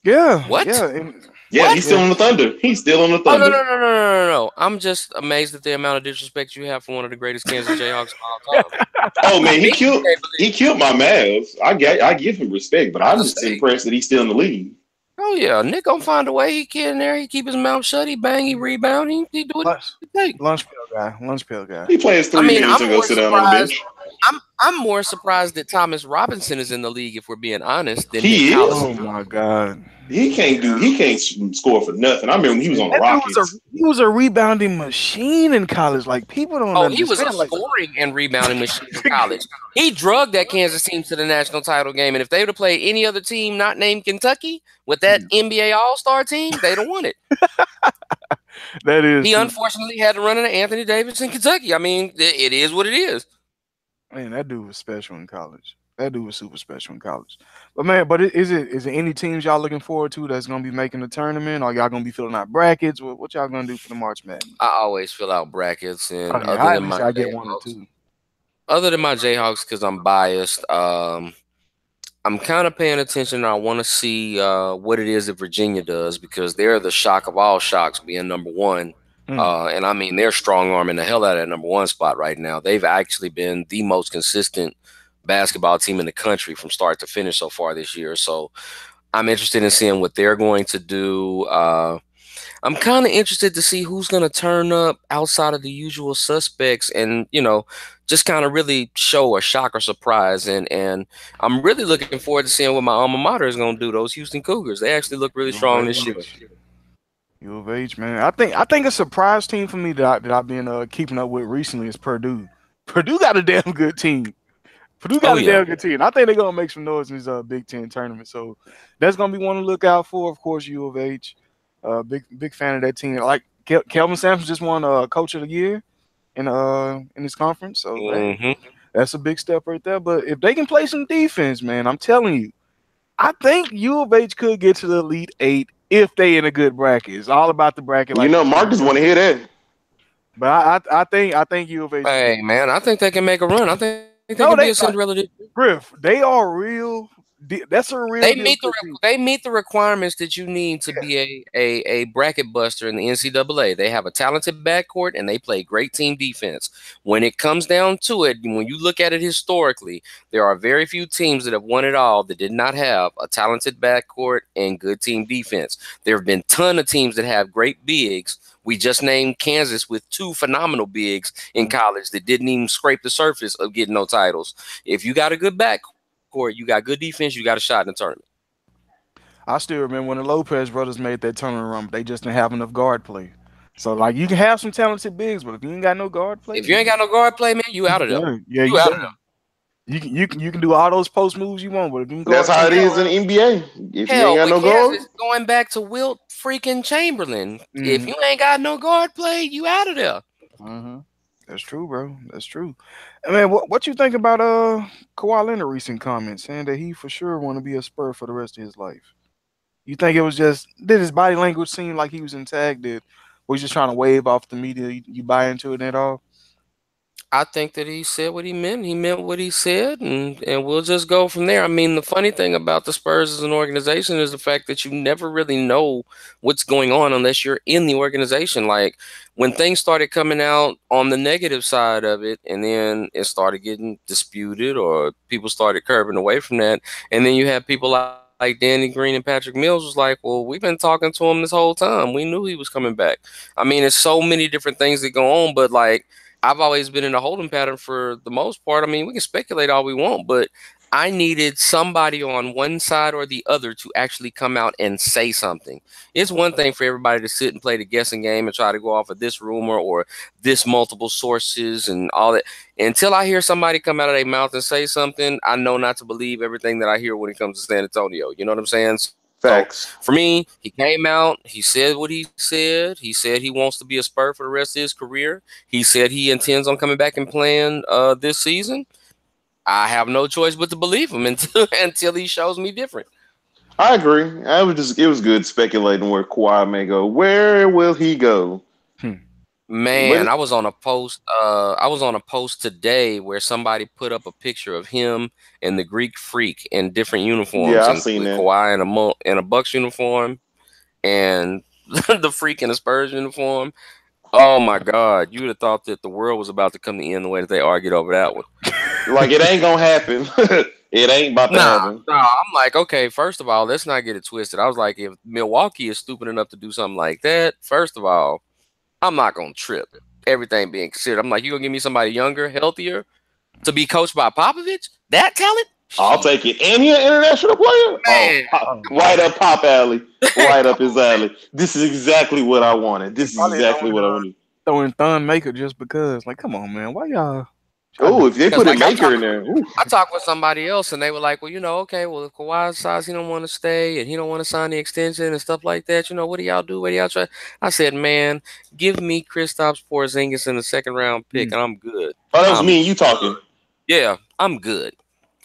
yeah, What? yeah, and, Yeah, What? he's still yeah. on the Thunder. He's still on the Oh no Thunder. no no no no no no! I'm just amazed at the amount of disrespect you have for one of the greatest Kansas Jayhawks of all time. Oh man, Me, you can't he believe. killed my Mavs. I give him respect, but I I'm was just to say, impressed that he's still in the league. oh yeah, Nick gonna find a way. He get in there. He keep his mouth shut. He bang. He rebound. He do what lunch, he take. lunch pail guy. He plays I three mean, minutes I'm and go more sit down on the surprised. bench. I'm more surprised that Thomas Robinson is in the league, if we're being honest, than Nick He is. Collison. Oh my god. He can't score for nothing. I remember when he was on the That dude Rockets. he was a rebounding machine in college. Like people don't Oh, he was a understand. Like scoring and rebounding machine in college. He drugged that Kansas team to the national title game, and if they would have played any other team not named Kentucky with that NBA All-Star team, they'd have won it. that is He true. unfortunately had to run into Anthony Davis in Kentucky. I mean, it is what it is. Man, that dude was special in college. That dude was super special in college. But man, is it any teams y'all looking forward to that's gonna be making the tournament? Or y'all gonna be filling out brackets? What y'all gonna do for the March Madness? I always fill out brackets, and Oh yeah, at least I get one or two. Other than my Jayhawks, because I'm biased, I'm kind of paying attention. I want to see what it is that Virginia does because they're the shock of all shocks, being number one. And I mean, they're strong arming the hell out of that number one spot right now. They've actually been the most consistent basketball team in the country from start to finish so far this year. So I'm interested in seeing what they're going to do. I'm kind of interested to see who's going to turn up outside of the usual suspects and, just kind of really show a shock or surprise. And I'm really looking forward to seeing what my alma mater is going to do, those Houston Cougars. They actually look really U strong of this year. H. U of H, man. I think a surprise team for me that I've been keeping up with recently is Purdue. Purdue got a damn good team. Purdue got Oh, a yeah. damn good team. I think they're gonna make some noise in this Big Ten tournament. So that's gonna be one to look out for. Of course, U of H. Big fan of that team. Like Kelvin Sampson just won Coach of the Year in this conference. So hey, hmm that's a big step right there. But if they can play some defense, man, I'm telling you, I think U of H could get to the Elite Eight if they in a good bracket. It's all about the bracket, You like know, you said. Marcus want to hear that. But I think U of H. Hey, man, I think they can make a run. I think they No, can be they a Cinderella. Griff. They are real. That's a real They deal meet the good team. they meet the requirements that you need to be a bracket buster in the NCAA. They have a talented backcourt and they play great team defense. When it comes down to it, when you look at it historically, there are very few teams that have won it all that did not have a talented backcourt and good team defense. There have been a ton of teams that have great bigs We just named Kansas with 2 phenomenal bigs in college that didn't even scrape the surface of getting no titles. If you got a good backcourt, you got good defense, you got a shot in the tournament. I still remember when the Lopez brothers made that tournament run, but they just didn't have enough guard play. So like you can have some talented bigs, but if you ain't got no guard play, If you ain't got no guard play, man, you out of there. done. Yeah, You you out of done. there. You can do all those post moves you want, but if you can That's guard how it play, is in the NBA. If you ain't Hell, got with no guard, Kansas, going back to Wilt freaking Chamberlain, if Mhm. you ain't got no guard play, you out of there. That's true, bro. That's true. I mean, what you think about Kawhi Leonard recent comments saying that he for sure want to be a Spur for the rest of his life? You think it was just did his body language seem like he was intact? Did was he just trying to wave off the media? You buy into it at all? I think that he said what he meant. He meant what he said, and we'll just go from there. I mean, the funny thing about the Spurs as an organization is the fact that you never really know what's going on unless you're in the organization. Like when things started coming out on the negative side of it, and then it started getting disputed, or people started curving away from that, and then you have people like Danny Green and Patrick Mills was like, well, we've been talking to him this whole time. We knew he was coming back. I mean, it's so many different things that go on, but like I've always been in a holding pattern for the most part. I mean, we can speculate all we want, but I needed somebody on one side or the other to actually come out and say something. It's one thing for everybody to sit and play the guessing game and try to go off of this rumor or this multiple sources and all that. Until I hear somebody come out of their mouth and say something, I know not to believe everything that I hear when it comes to San Antonio. You know what I'm saying? So facts. for me, he came out, he said what he said. He said he wants to be a Spur for the rest of his career. He said he intends on coming back and playing this season. I have no choice but to believe him until he shows me different. I agree. It was good speculating where Kawhi may go. Where will he go? Hmm. Man, What? I was on a post. I was on a post today where somebody put up a picture of him and the Greek Freak in different uniforms, Yeah, I and seen with that. Kawhi in a Bucks uniform, and the Freak in a Spurs uniform. Oh my God, you would have thought that the world was about to come to end the way that they argued over that one. Like it ain't gonna happen. It ain't about to Nah, happen. nah. I'm like, okay, first of all, let's not get it twisted. I was like, if Milwaukee is stupid enough to do something like that, first of all, I'm not gonna trip. Everything being considered, I'm like, you gonna give me somebody younger, healthier, to be coached by Popovich? That talent? I'll Shit, take it. And he an international player. Oh, man. Oh, right up Pop Alley. Right up Come his on, man. alley. This is exactly what I wanted. he This is probably exactly what I wanted. throwing Thun Maker just because. Like, come on, man, why y'all try to Oh, do? if they Because put a like maker in there, ooh. I talked with somebody else, and they were like, well, okay, well, if Kawhi decides he don't want to stay and he don't want to sign the extension and stuff like that, what do y'all do? What do y'all try? I said, man, give me Kristaps Porzingis in the second round pick, Mm. and I'm good. Oh, that was I'm me and you talking. Yeah, I'm good.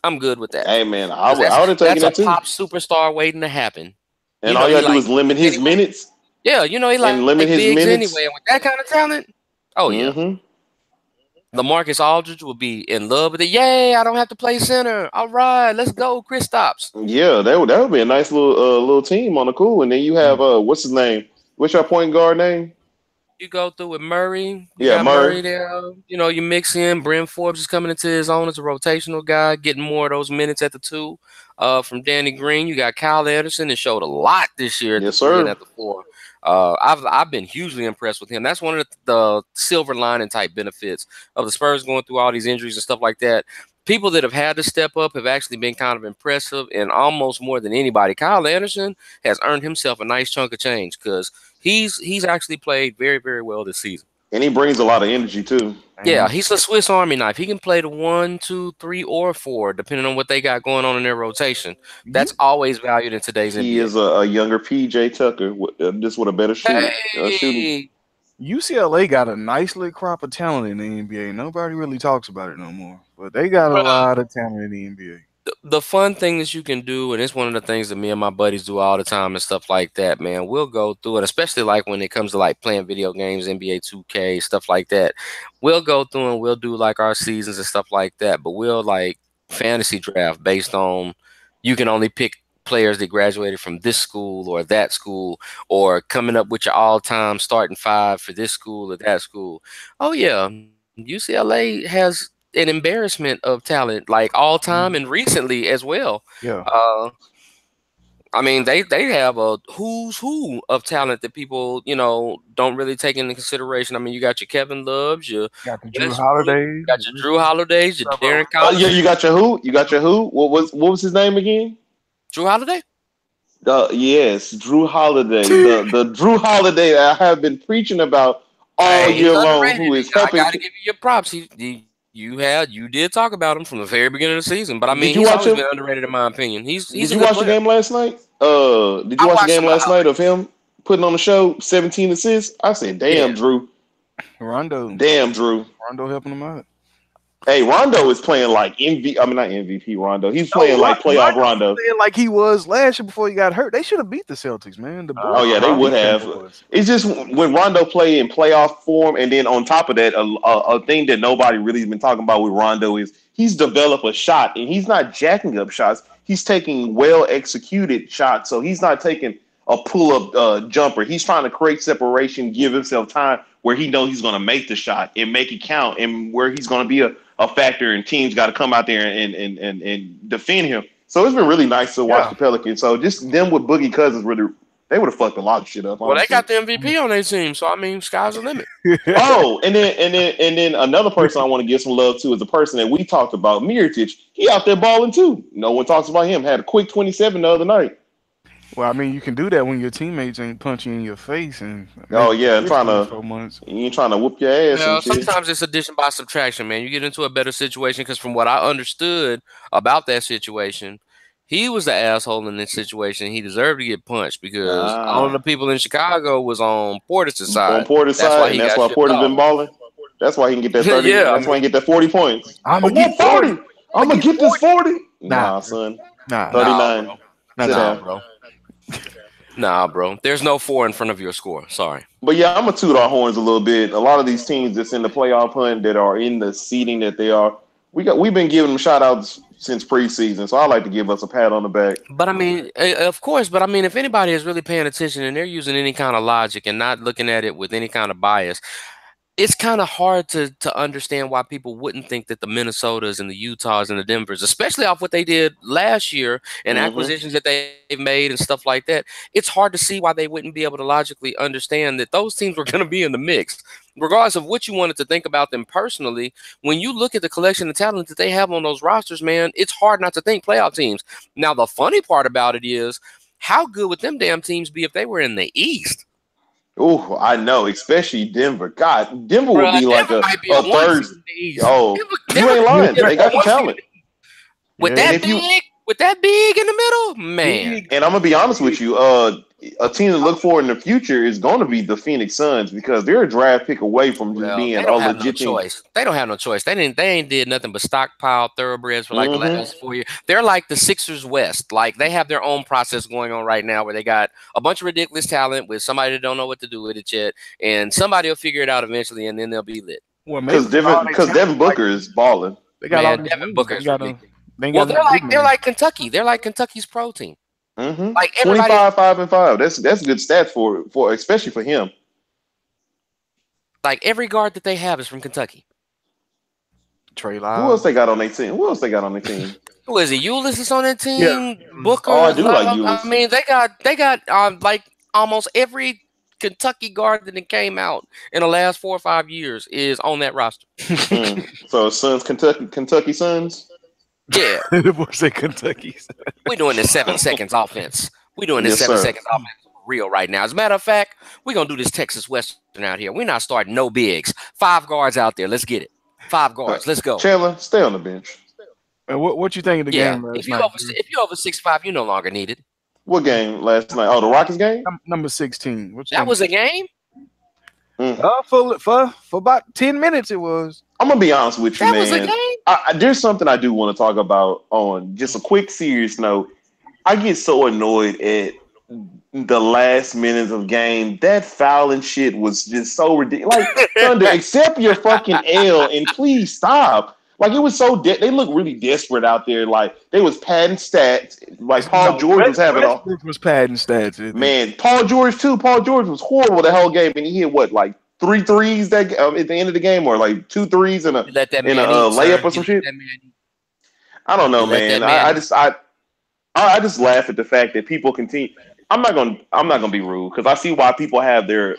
I'm good with that Hey man, because I would have taken that's a that too. pop superstar waiting to happen. And all you He gotta do like is limit his anyway. minutes Yeah, he and limit like his bigs minutes. anyway, and with that kind of talent, oh yeah. Mm-hmm. LaMarcus Aldridge will be in love with it. Yay, I don't have to play center. All right, let's go, Kristaps. Yeah, that would be a nice little team on the cool. And then you have Mm. what's his name? What's your point guard name? You go through with Murray. You Yeah, got Murray. Murray there. You mix in Bryn Forbes is coming into his own as a rotational guy, getting more of those minutes at the 2. From Danny Green, you got Kyle Anderson that showed a lot this year at the Yes, 3 and sir. at the 4. I've been hugely impressed with him. That's one of the silver lining type benefits of the Spurs going through all these injuries and stuff like that. People that have had to step up have actually been kind of impressive, and almost more than anybody, Kyle Anderson has earned himself a nice chunk of change because he's actually played very, very well this season. And he brings a lot of energy too. Yeah, Man, he's a Swiss Army knife. He can play the 1, 2, 3, or 4, depending on what they got going on in their rotation. you That's always valued in today's He NBA. is a younger PJ Tucker, just with a better shooting. Hey, UCLA got a nice little crop of talent in the NBA. Nobody really talks about it no more, but they got a bruh, lot of talent in the NBA. the fun thing that you can do, and it's one of the things that me and my buddies do all the time and stuff like that, man. We'll go through it, especially like when it comes to like playing video games, NBA 2K, stuff like that. We'll go through and we'll do like our seasons and stuff like that, but we'll like fantasy draft based on you can only pick players that graduated from this school or that school or coming up with your all-time starting 5 for this school or that school. Oh yeah, UCLA has an embarrassment of talent, like all time Mhm. and recently as well. Yeah, Uh, I mean, they have a who's who of talent that people, don't really take into consideration. I mean, you got your Kevin Loves, your Got the Drew Westbrook, you Holiday. got your Drew Holidays, your Darren Yeah, Collison. you got your who? You got your who? What was his name again? Drew Holiday? Yes, Drew Holiday. The Drew Holiday that I have been preaching about all Hey, he's year long, underrated. who is I helping. got to give you your props. You did talk about him from the very beginning of the season, but I mean, Did you he's watch always him? been underrated in my opinion. He's Did a you good watch the player. game last night? Did you I watch the watched game some of the last night of him putting on the show 17 assists? I said, damn, Yeah. Drew. Rondo. Damn, Drew. Rondo helping him out. Hey, Rondo is playing like I mean, not MVP Rondo. He's No, playing like playoff Rondo. playing like he was last year before he got hurt. They should have beat the Celtics, man. The Bulls. Oh yeah, they would beat them have. boys. It's just when Rondo play in playoff form, and then on top of that, a thing that nobody really has been talking about with Rondo is he's developed a shot, and he's not jacking up shots. He's taking well executed shots, so he's not taking a pull up jumper. He's trying to create separation, give himself time where he knows he's going to make the shot and make it count, and where he's going to be a factor, and teams got to come out there and defend him. So it's been really nice to watch the Pelicans. So just them with Boogie Cousins, really, they would have fucked a lot of shit up. Well, honestly. they got the MVP on their team, so I mean, sky's the limit. Oh, and then another person I want to give some love to is the person that we talked about, Mirotic. He out there balling too. No one talks about him. Had a quick 27 the other night. Well, I mean, you can do that when your teammates ain't punching you in your face and. Oh yeah, and you ain't trying to whoop your ass. Well, and shit. sometimes it's addition by subtraction, man. You get into a better situation because from what I understood about that situation, he was the asshole in this situation. He deserved to get punched because all of the people in Chicago was on Portis' side. On Portis' side, and that's why Portis been balling. That's why he can get that 30. Yeah, that's why he can get that 40 points. I'm gonna get 40. I'm gonna get this 40. Nah, son. Nah, 39. Bro. Nah, bro. There's no 4 in front of your score. Sorry. But yeah, I'm gonna toot our horns a little bit. A lot of these teams that's in the playoff hunt that are in the seeding that they are, we've been giving them shout outs since preseason. So I like to give us a pat on the back. But I mean, of course, if anybody is really paying attention and they're using any kind of logic and not looking at it with any kind of bias, it's kind of hard to understand why people wouldn't think that the Minnesotas and the Utahs and the Denvers, especially off what they did last year and acquisitions that they've made and stuff like that, it's hard to see why they wouldn't be able to logically understand that those teams were going to be in the mix. Regardless of what you wanted to think about them personally, when you look at the collection of talent that they have on those rosters, man, it's hard not to think playoff teams. Now, the funny part about it is, how good would them damn teams be if they were in the East? Oh, I know, especially Denver. God, Denver would be like a third. Oh, you ain't lying. They got the talent. With that big in the middle, man. And I'm gonna be honest with you. A team to look for in the future is going to be the Phoenix Suns because they're a draft pick away from just being a legit team. They don't have no choice. They ain't did nothing but stockpile thoroughbreds for like the last 4 years. They're like the Sixers West. Like they have their own process going on right now where they got a bunch of ridiculous talent with somebody that don't know what to do with it yet, and somebody will figure it out eventually, and then they'll be lit. Because Devin Booker is balling. They got all Devin Booker's ridiculous. They're like Kentucky. They're like Kentucky's pro team. Like 25, 5-5. That's good stat for especially for him. Like every guard that they have is from Kentucky. Trey Lyles. Who else they got on their team? Who is it? Ulyss is on that team. Yeah. Booker. Oh, I do like Ulyss. I mean, they got like almost every Kentucky guard that came out in the last 4 or 5 years is on that roster. So Suns, Kentucky Suns. Yeah. The boys say Kentucky. We're doing this 7 seconds offense. We're doing this 7 seconds offense real right now. As a matter of fact, we're going to do this Texas Western out here. We're not starting no bigs. 5 guards out there. Let's get it. 5 guards. Let's go. Chandler, stay on the bench. What you think of the game last night? If you're over 6'5", you're no longer needed. What game last night? Oh, the Rockets game? Number 16. That was a game? For about 10 minutes it was. I'm going to be honest with you, man. That was a game? There's something I do want to talk about on just a quick serious note. I get so annoyed at the last minutes of game. That fouling shit was just so ridiculous. Like, Thunder, accept your fucking L and please stop. Like, it was so they look really desperate out there. Like, they was padding stats. Like, Paul George was having all. Was padding stats. Man, Paul George, too. Paul George was horrible the whole game. And he hit, what, like 3 threes at the end of the game? Or, like, 2 threes and a layup or some shit? I don't know, man. I just laugh at the fact that people continue. I'm not gonna be rude because I see why people have their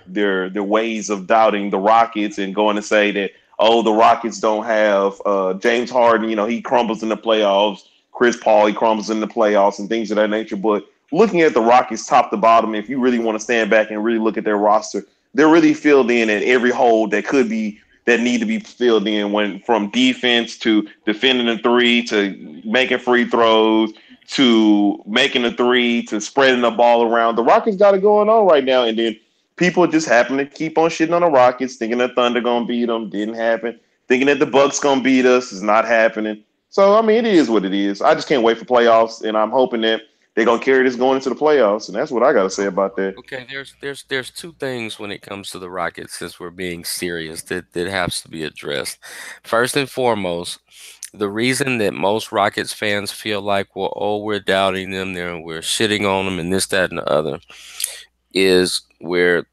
ways of doubting the Rockets and going to say that, oh, the Rockets don't have James Harden. You know, he crumbles in the playoffs. Chris Paul, he crumbles in the playoffs and things of that nature. But looking at the Rockets top to bottom, if you really want to stand back and really look at their roster, they're really filled in at every hole that could be that need to be filled in, when from defense to defending the three to making free throws to making a three to spreading the ball around. The Rockets got it going on right now, and then people just happen to keep on shitting on the Rockets, thinking that Thunder gonna beat them. Didn't happen. Thinking that the Bucks gonna beat us is not happening. So I mean, it is what it is. I just can't wait for playoffs, and I'm hoping that they're gonna carry this going into the playoffs, and that's what I got to say about that. Okay, there's two things when it comes to the Rockets, since we're being serious, that has to be addressed. First and foremost, the reason that most Rockets fans feel like, well, oh, we're doubting them, we're shitting on them, and this, that, and the other, is we're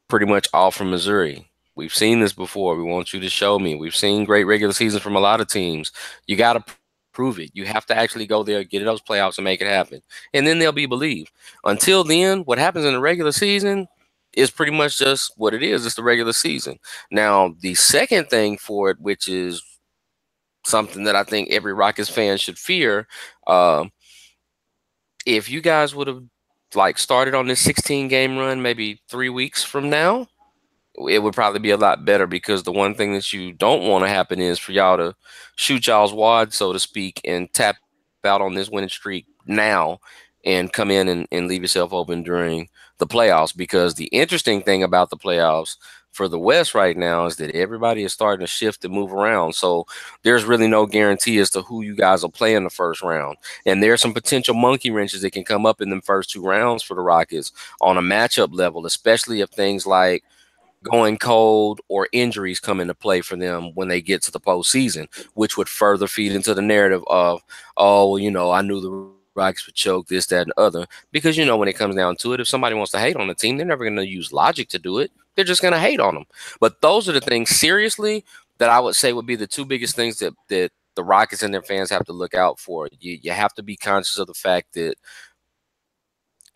pretty much all from Missouri. We've seen this before. We want you to show me. We've seen great regular season from a lot of teams. You got to prove it. You have to actually go there, get those playoffs, and make it happen. And then they'll be believed. Until then, what happens in the regular season is pretty much just what it is. It's the regular season. Now, the second thing for it, which is something that I think every Rockets fan should fear, if you guys would have like started on this 16 game run maybe 3 weeks from now, it would probably be a lot better, because the one thing that you don't want to happen is for y'all to shoot y'all's wad, so to speak, and tap out on this winning streak now and come in and leave yourself open during the playoffs. Because the interesting thing about the playoffs for the West right now is that everybody is starting to shift and move around. So there's really no guarantee as to who you guys will play in the first round. And there's some potential monkey wrenches that can come up in the first 2 rounds for the Rockets on a matchup level, especially if things like going cold or injuries come into play for them when they get to the postseason, which would further feed into the narrative of, oh, well, you know, I knew the Rockets would choke, this, that, and the other. Because, you know, when it comes down to it, if somebody wants to hate on the team, they're never going to use logic to do it. They're just going to hate on them. But those are the things, seriously, that I would say would be the 2 biggest things that the Rockets and their fans have to look out for. You have to be conscious of the fact that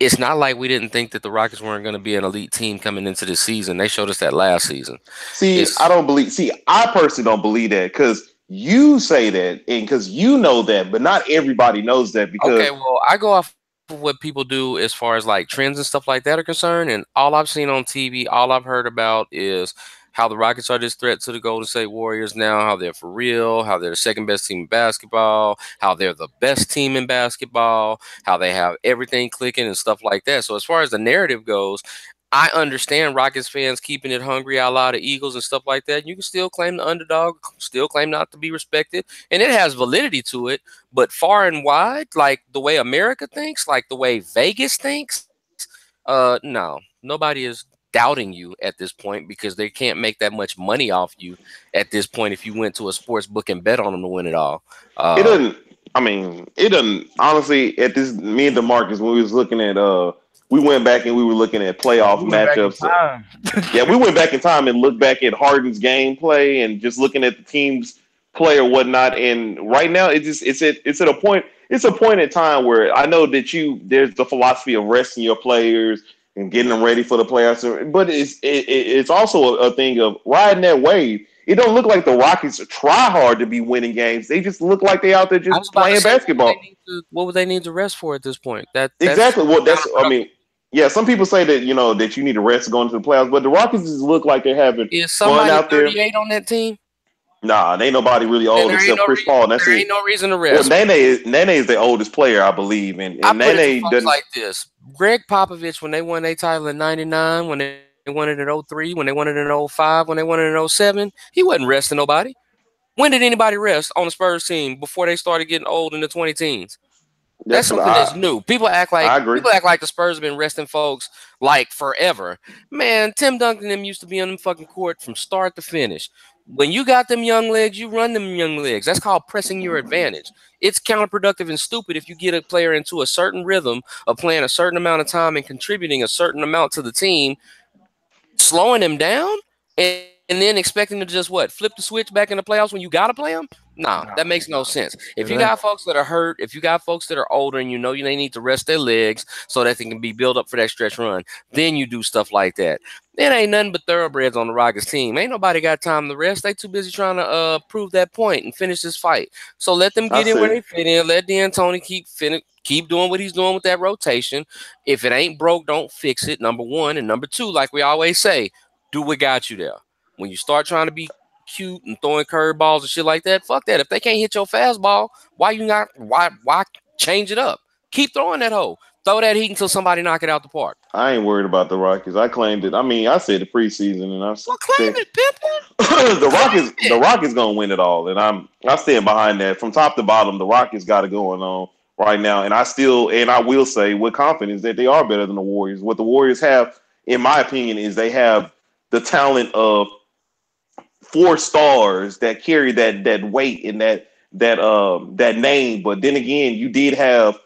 it's not like we didn't think that the Rockets weren't going to be an elite team coming into this season. They showed us that last season. I personally don't believe that, because you say that and because you know that, but not everybody knows that. Because okay, well, I go off of what people do as far as like trends and stuff like that are concerned, and all I've seen on TV, all I've heard about is how the Rockets are this threat to the Golden State Warriors now, how they're for real, how they're the second best team in basketball, how they're the best team in basketball, how they have everything clicking and stuff like that. So as far as the narrative goes, I understand Rockets fans keeping it hungry a lot of Eagles and stuff like that. You can still claim the underdog, still claim not to be respected, and it has validity to it. But far and wide, like the way America thinks, like the way Vegas thinks, no, nobody is doubting you at this point, because they can't make that much money off you at this point if you went to a sports book and bet on them to win it all. it doesn't. I mean, it doesn't. Honestly, at this, me and DeMarcus, when we was looking at, we went back and we were looking at playoff matchups. Yeah, we went back in time and looked back at Harden's gameplay and just looking at the team's play or whatnot. And right now, it's at a point. It's a point in time where I know that there's the philosophy of resting your players and getting them ready for the playoffs, but it's also a thing of riding that wave. It don't look like the Rockets try hard to be winning games. They just look like they out there just playing basketball. What would they need to rest for at this point? Exactly. Well, I mean, yeah. Some people say that that you need to rest going to the playoffs, but the Rockets just look like they're having fun out there. Is somebody 38 on that team? Nah, ain't nobody really old except Chris Paul. That's there ain't no reason to rest. Well, Nene is the oldest player, I believe, and Nene doesn't like this. Greg Popovich, when they won their title in '99, when they won it in 03, when they won it in 05, when they won it in 07, he wasn't resting nobody. When did anybody rest on the Spurs team before they started getting old in the 20 teens? That's something that's new. People act like the Spurs have been resting folks like forever. Man, Tim Duncan and them used to be on them fucking court from start to finish. When you got them young legs, you run them young legs. That's called pressing your advantage. It's counterproductive and stupid if you get a player into a certain rhythm of playing a certain amount of time and contributing a certain amount to the team, slowing them down and and then expecting to just what, flip the switch back in the playoffs when you gotta play them? Nah, that makes no sense. If you got folks that are hurt, if you got folks that are older, and you know they need to rest their legs so that they can be built up for that stretch run, then you do stuff like that. It ain't nothing but thoroughbreds on the Rockets team. Ain't nobody got time to rest. They too busy trying to prove that point and finish this fight. So let them I get in where see. they fit in. Let D'Antoni keep doing what he's doing with that rotation. If it ain't broke, don't fix it. Number one, and number two, like we always say, do what got you there. When you start trying to be cute and throwing curveballs and shit like that, fuck that. If they can't hit your fastball, why change it up? Keep throwing that hoe. Throw that heat until somebody knock it out the park. I ain't worried about the Rockets. I claimed it. I mean, I said the preseason, and I Well, claim said it, Pimpin. the Rockets gonna win it all, and I stand behind that from top to bottom. The Rockets got it going on right now, and I will say with confidence that they are better than the Warriors. What the Warriors have, in my opinion, is they have the talent of four stars that carry that weight and that name. But then again, you did have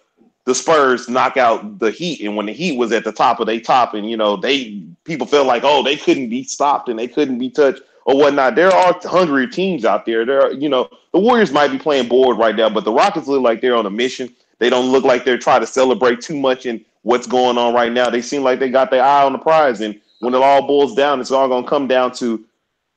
the Spurs knock out the Heat, and when the Heat was at the top of their top, and people felt like, oh, they couldn't be stopped and they couldn't be touched or whatnot. There are hungry teams out there. The Warriors might be playing bored right now, but the Rockets look like they're on a mission. They don't look like they're trying to celebrate too much in what's going on right now. They seem like they got their eye on the prize, and when it all boils down, it's all going to come down to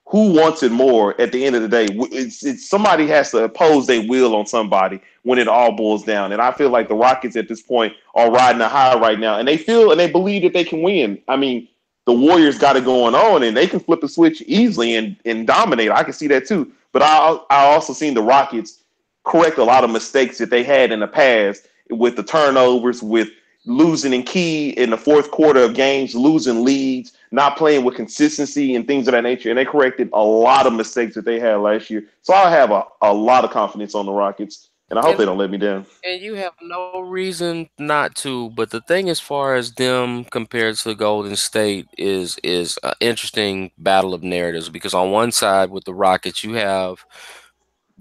who wants it more at the end of the day. It's somebody has to oppose their will on somebody when it all boils down. And I feel like the Rockets at this point are riding a high right now, and they feel and they believe that they can win. I mean, the Warriors got it going on, and they can flip the switch easily and dominate. I can see that too. But I also seen the Rockets correct a lot of mistakes that they had in the past with the turnovers, with losing in key in the fourth quarter of games, losing leads, not playing with consistency and things of that nature. And they corrected a lot of mistakes that they had last year. So I have a lot of confidence on the Rockets, and I hope they don't let me down. And you have no reason not to. But the thing, as far as them compared to Golden State, is an interesting battle of narratives. Because on one side with the Rockets, you have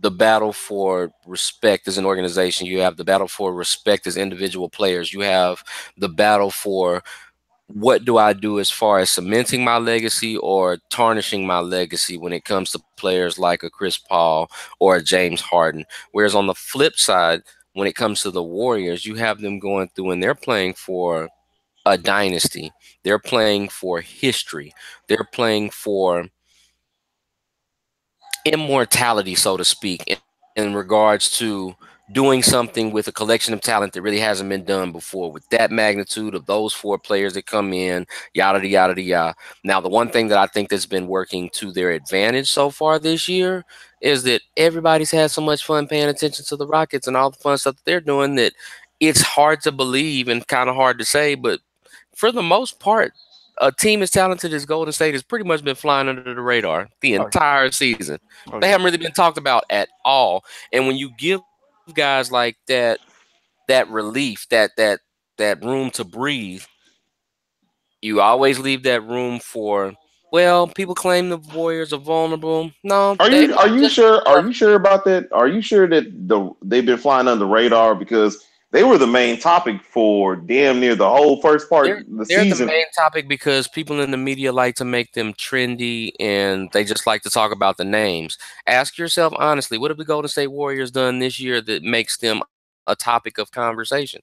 the battle for respect as an organization. You have the battle for respect as individual players. You have the battle for what do I do as far as cementing my legacy or tarnishing my legacy when it comes to players like a Chris Paul or a James Harden. Whereas on the flip side, when it comes to the Warriors, you have them going through and they're playing for a dynasty. They're playing for history. They're playing for immortality, so to speak, in regards to doing something with a collection of talent that really hasn't been done before, with that magnitude of those four players that come in, yada yada yada. Now, the one thing that I think that's been working to their advantage so far this year is that everybody's had so much fun paying attention to the Rockets and all the fun stuff that they're doing that it's hard to believe and kind of hard to say, but for the most part, a team as talented as Golden State has pretty much been flying under the radar the entire season. They haven't really been talked about at all. And when you give guys like that relief, that room to breathe, you always leave that room for, well, people claim the Warriors are vulnerable. No, Are they you are might you just sure? Are you sure about that? Are you sure that they've been flying under the radar because they were the main topic for damn near the whole first part they're of the they're the season? main topic because people in the media like to make them trendy and they just like to talk about the names. Ask yourself honestly, what have the Golden State Warriors done this year that makes them a topic of conversation?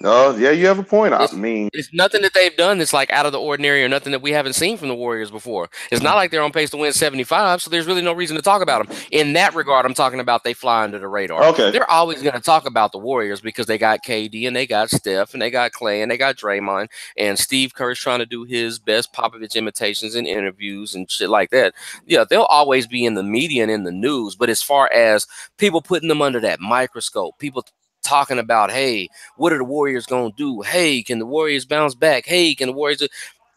Oh, yeah, you have a point. I It's mean, it's nothing that they've done that's like out of the ordinary or nothing that we haven't seen from the Warriors before. It's not like they're on pace to win 75, so there's really no reason to talk about them. In that regard, I'm talking about they fly under the radar. okay. They're always going to talk about the Warriors because they got KD and they got Steph and they got Clay and they got Draymond and Steve Kerr's trying to do his best Popovich imitations and interviews and shit like that. Yeah, they'll always be in the media and in the news, but as far as people putting them under that microscope, people talking about, hey, what are the Warriors going to do? Hey, can the Warriors bounce back? Hey, can the Warriors do?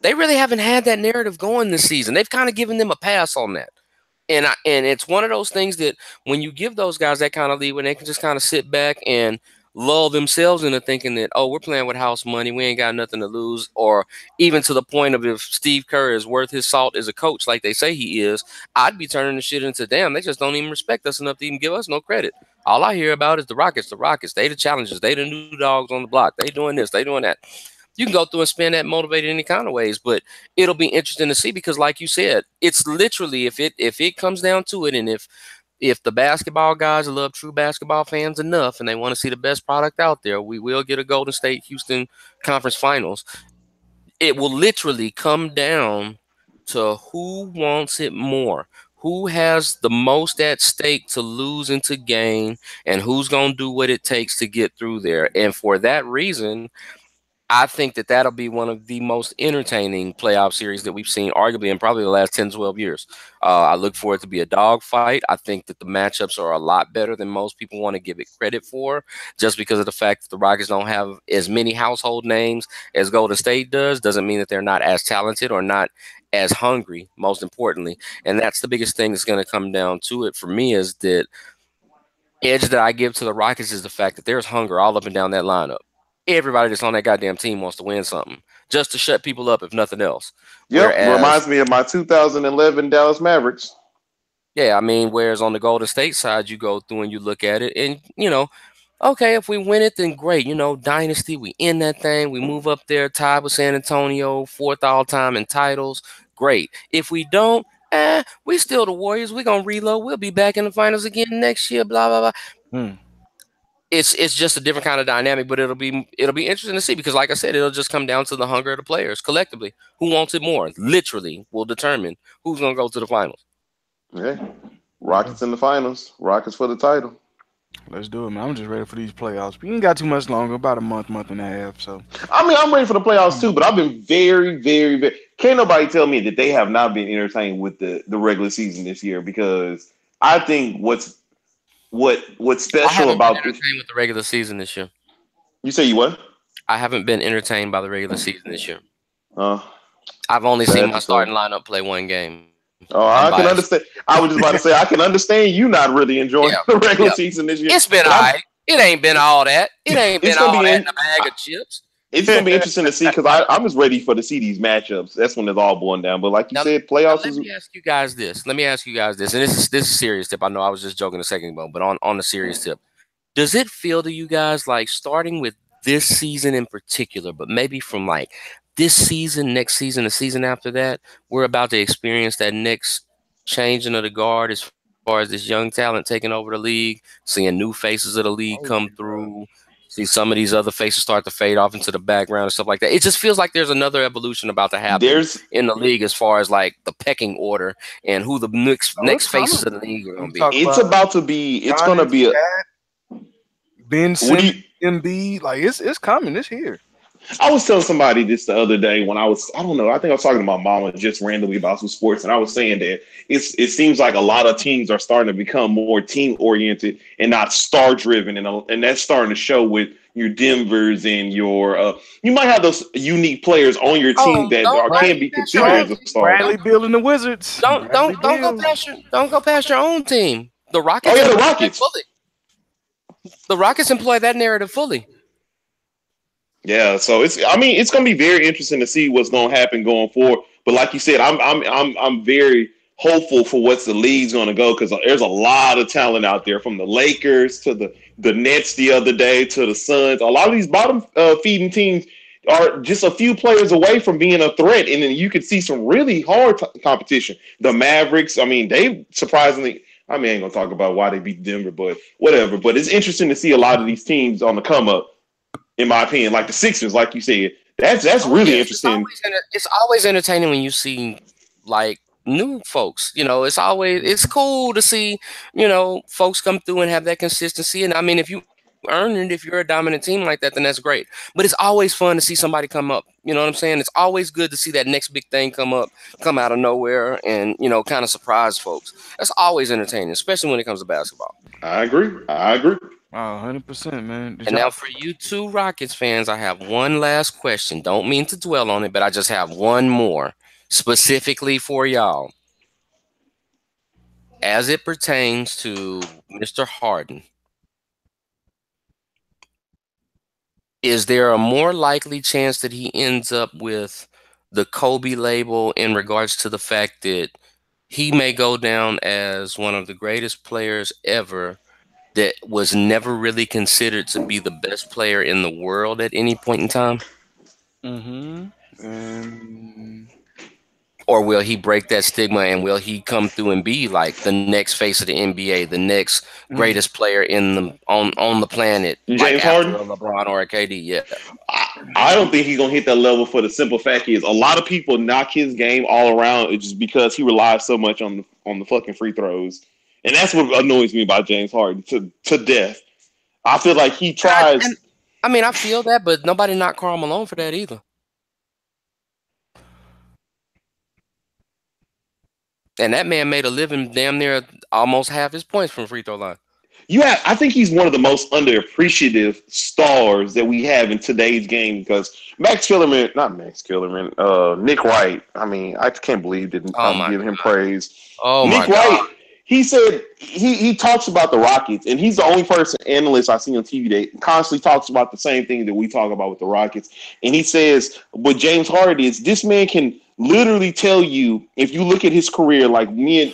They really haven't had that narrative going this season. They've kind of given them a pass on that. And it's one of those things that when you give those guys that kind of lead, when they can just kind of sit back and lull themselves into thinking that, oh, we're playing with house money, we ain't got nothing to lose, or even to the point of if Steve Kerr is worth his salt as a coach like they say he is, I'd be turning the shit into, damn, they just don't even respect us enough to even give us no credit. All I hear about is the Rockets, the Rockets. They the challengers. They the new dogs on the block. They doing this. They doing that. You can go through and spin that motivated any kind of ways, but it'll be interesting to see because, like you said, it's literally if it comes down to it, and if the basketball guys love true basketball fans enough and they want to see the best product out there, we will get a Golden State Houston conference finals. It will literally come down to who wants it more, who has the most at stake to lose and to gain, and who's going to do what it takes to get through there. And for that reason, I think that that'll be one of the most entertaining playoff series that we've seen, arguably in probably the last 10, 12 years. I look for it to be a dogfight. I think that the matchups are a lot better than most people want to give it credit for, just because of the fact that the Rockets don't have as many household names as Golden State doesn't mean that they're not as talented or not as hungry, most importantly. And that's the biggest thing that's going to come down to it for me is that edge that I give to the Rockets is the fact that there's hunger all up and down that lineup. Everybody that's on that goddamn team wants to win something just to shut people up, if nothing else. Yep, reminds me of my 2011 Dallas Mavericks. Yeah, I mean, whereas on the Golden State side, you go through and you look at it, and okay, if we win it, then great. Dynasty, we end that thing, we move up there, tied with San Antonio, 4th all time in titles, great. If we don't, we still the Warriors. We're gonna reload. We'll be back in the finals again next year. Blah blah blah. It's just a different kind of dynamic, but it'll be interesting to see because, like I said, it'll just come down to the hunger of the players collectively. Who wants it more? Literally, will determine who's gonna go to the finals. Yeah, Rockets in the finals. Rockets for the title. Let's do it, man. I'm just ready for these playoffs. We ain't got too much longer, about a month and a half. So I mean, I'm ready for the playoffs too, but I've been very, very, very. Can't nobody tell me that they have not been entertained with the regular season this year because I think what's special about been entertained with the regular season this year. You say you what? I haven't been entertained by the regular season this year. I've only seen my starting lineup play one game. Oh, I can understand. I was just about to say I can understand you not really enjoying the regular season this year. It's been all right. It ain't been all that. It ain't been all that in a bag of chips. It's gonna be interesting to see because I'm just ready for to see these matchups. That's when it's all boiling down. But like you said, playoffs. Let me ask you guys this. And this is a serious tip. I know I was just joking a second ago, but on the serious tip, does it feel to you guys like starting with this season in particular, but maybe from like this season, next season, the season after that, we're about to experience that next changing of the guard as far as this young talent taking over the league, seeing new faces of the league come through, see some of these other faces start to fade off into the background and stuff like that. It just feels like there's another evolution about to happen in the league as far as like the pecking order and who the next faces of the league are going to be. It's about to be. It's going to be a Ben Simmons, Embiid. Like it's coming. It's here. I was telling somebody this the other day when I don't know, I think I was talking to my mama just randomly about some sports, and I was saying that it seems like a lot of teams are starting to become more team oriented and not star driven, and that's starting to show with your Denvers and your you might have those unique players on your team that can be considered as a star. Bradley Beal and the Wizards. Don't go past your own team. The Rockets. Oh yeah, the Rockets. The Rockets employ that narrative fully. Yeah, so it's going to be very interesting to see what's going to happen going forward. But like you said, I'm very hopeful for what's the league's going to go because there's a lot of talent out there, from the Lakers to the Nets the other day to the Suns. A lot of these bottom feeding teams are just a few players away from being a threat, and then you could see some really hard competition. The Mavericks, they surprisingly. I ain't gonna talk about why they beat Denver, but whatever. But it's interesting to see a lot of these teams on the come up. In my opinion, like the Sixers, like you said, that's really interesting. It's always entertaining when you see like new folks. It's cool to see folks come through and have that consistency. And if you earn it, if you're a dominant team like that, then that's great. But it's always fun to see somebody come up. You know what I'm saying? It's always good to see that next big thing come out of nowhere, and kind of surprise folks. That's always entertaining, especially when it comes to basketball. I agree. Oh, 100%, man. And now for you two Rockets fans, I have one last question. Don't mean to dwell on it, but I just have one more specifically for y'all. As it pertains to Mr. Harden, is there a more likely chance that he ends up with the Kobe label in regards to the fact that he may go down as one of the greatest players ever that was never really considered to be the best player in the world at any point in time? And Or will he break that stigma and will he come through and be like the next face of the NBA, the next greatest player in the on the planet, like James after Harden? a LeBron or a KD? Yeah. I don't think he's gonna hit that level for the simple fact is a lot of people knock his game all around. It's just because he relies so much on the fucking free throws, and that's what annoys me about James Harden to death. I feel like he tries. I feel that, but nobody knocked Karl Malone for that either. And that man made a living damn near almost half his points from free throw line. I think he's one of the most underappreciative stars that we have in today's game because Nick Wright. I mean, I can't believe didn't give him praise. Nick Wright. He said he talks about the Rockets, and he's the only analyst I see on TV that constantly talks about the same thing that we talk about with the Rockets. And he says, what James Harden is, this man can literally tell you, if you look at his career, like me and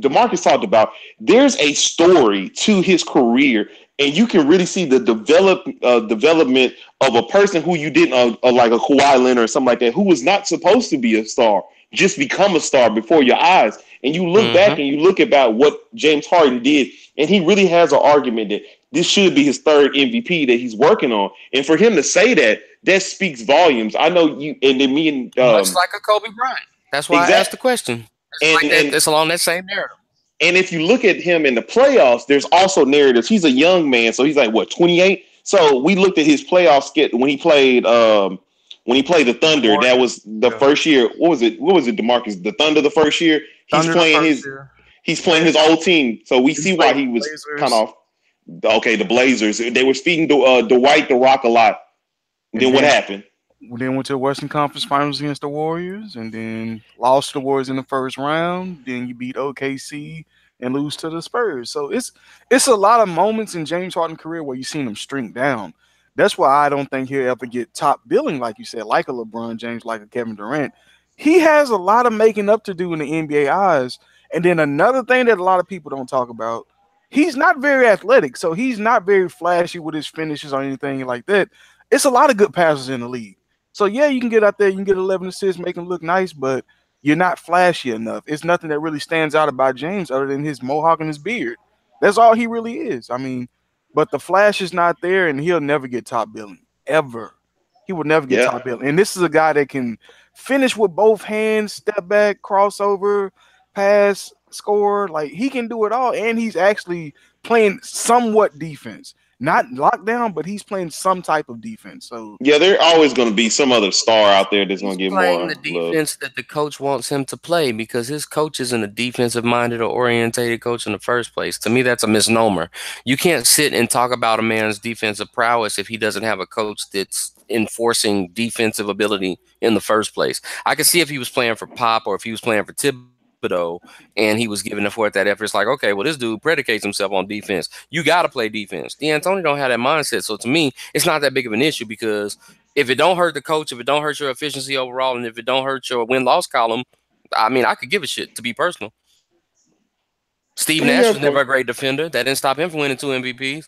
DeMarcus talked about, there's a story to his career, and you can really see the development of a person who you didn't, like a Kawhi Leonard or something like that, who was not supposed to be a star, just become a star before your eyes. And you look back and you look about what James Harden did, and he really has an argument that this should be his third MVP that he's working on. And for him to say that speaks volumes. I know you, and then me and much like a Kobe Bryant. That's why I asked the question. It's along that same narrative. And if you look at him in the playoffs, there's also narratives. He's a young man, so he's like 28. So we looked at his playoff skit when he played. When he played the Thunder, that was the first year. What was it, DeMarcus? The Thunder the first year. He's playing his old team. So we see why he was kind of the Blazers. They were speaking to Dwight the Rock a lot. And then what happened? Then went to the Western Conference Finals against the Warriors, and then lost to the Warriors in the first round. Then you beat OKC and lose to the Spurs. So it's a lot of moments in James Harden's career where you've seen him shrink down. That's why I don't think he'll ever get top billing, like you said, like a LeBron James, like a Kevin Durant. He has a lot of making up to do in the NBA eyes. And then another thing that a lot of people don't talk about, he's not very athletic, so he's not very flashy with his finishes or anything like that. It's a lot of good passes in the league. So, yeah, you can get out there, you can get 11 assists, make him look nice, but you're not flashy enough. It's nothing that really stands out about James other than his mohawk and his beard. That's all he really is. I mean, but the flash is not there, and he'll never get top billing, ever. He will never get top billing. And this is a guy that can finish with both hands, step back, crossover, pass, score. Like, he can do it all, and he's actually playing somewhat defense. Not lockdown, but he's playing some type of defense. So yeah, there's always going to be some other star out there that's going to get more the defense that the coach wants him to play, because his coach isn't a defensive-minded or orientated coach in the first place. To me, that's a misnomer. You can't sit and talk about a man's defensive prowess if he doesn't have a coach that's enforcing defensive ability in the first place. I could see if he was playing for Pop or if he was playing for Thibodeau and he was giving forth that effort. It's like, okay, well, this dude predicates himself on defense. You got to play defense. D'Antoni don't have that mindset. So to me, it's not that big of an issue, because if it don't hurt the coach, if it don't hurt your efficiency overall, and if it don't hurt your win-loss column, I mean, I could give a shit, to be personal. Steve Nash was never a great defender. That didn't stop him from winning 2 MVPs.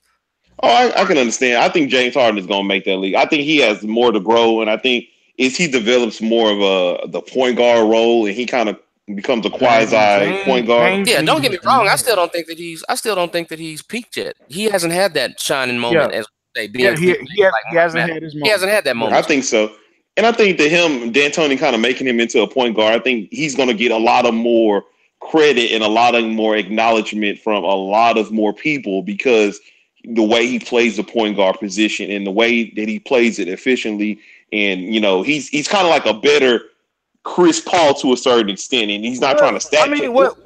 Oh, I can understand. I think James Harden is going to make that league. I think he has more to grow, and I think as he develops more of the point guard role, and he kind of becomes a quasi point guard. Yeah, don't get me wrong. I still don't think that he's peaked yet. He hasn't had that shining moment as they did. He hasn't had his moment. He hasn't had that moment. I think so. And I think that D'Antoni kind of making him into a point guard, I think he's going to get a lot of more credit and a lot of more acknowledgement from a lot of more people, because the way he plays the point guard position and the way that he plays it efficiently. And, you know, he's kind of like a better Chris Paul to a certain extent, and he's not trying to stack. I mean, what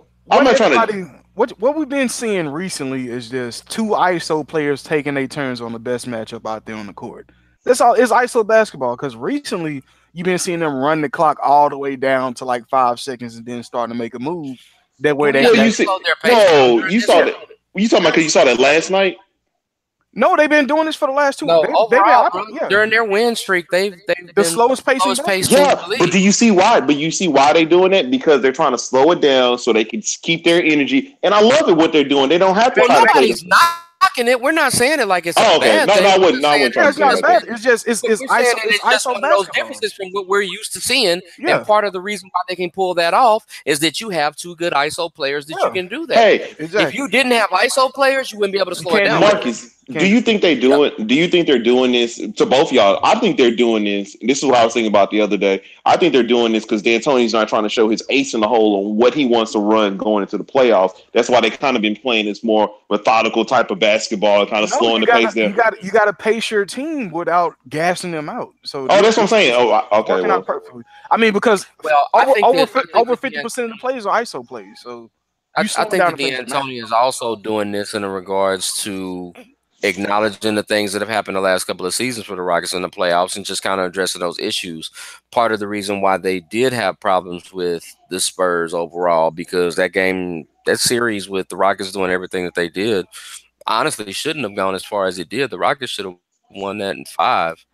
we've been seeing recently is just 2 ISO players taking their turns on the best matchup out there on the court. That's all. It's ISO basketball, because recently you've been seeing them run the clock all the way down to like 5 seconds and then starting to make a move. That way they you saw that. You talking about because you saw that last night? No, they've been doing this for the last 2 weeks. During their win streak, they've been the slowest pace. Yeah, but do you see why? But you see why they're doing that? Because they're trying to slow it down so they can keep their energy. And I love it what they're doing. They don't have to. Nobody's knocking knocking it. We're not saying it like it's Oh, a okay. bad No, thing. no, I We're wouldn't. just No, I saying wouldn't Yeah, try to it's say it not like bad. that. It's just it's But we're saying ISO that it's it's just ISO one of those basketball. differences from what we're used to seeing. Yeah, And part of the reason why they can pull that off is that you have two good ISO players that you yeah, can do that Hey, with. If exactly. you didn't have ISO players, you wouldn't be able to You slow it can't down do like it. that. Marcus, do Can't. you think they Yep. doing? Do you think they're doing this to both y'all? I think they're doing this. This is what I was thinking about the other day. I think they're doing this because D'Antoni's not trying to show his ace in the hole on what he wants to run going into the playoffs. That's why they kind of been playing this more methodical type of basketball, kind of No, slowing you the pace gotta there. you gotta you gotta pace your team without gassing them out. So Oh, that's what I'm saying. Oh, it's okay. working out Well, perfectly. I mean, because Well, I think that over 50% of the plays are ISO plays. So you I slowing think down that the pace. D'Antoni is also doing this in regards to acknowledging the things that have happened the last couple of seasons for the Rockets in the playoffs and just kind of addressing those issues. Part of the reason why they did have problems with the Spurs overall, because that series with the Rockets doing everything that they did, honestly shouldn't have gone as far as it did. The Rockets should have won that in 5.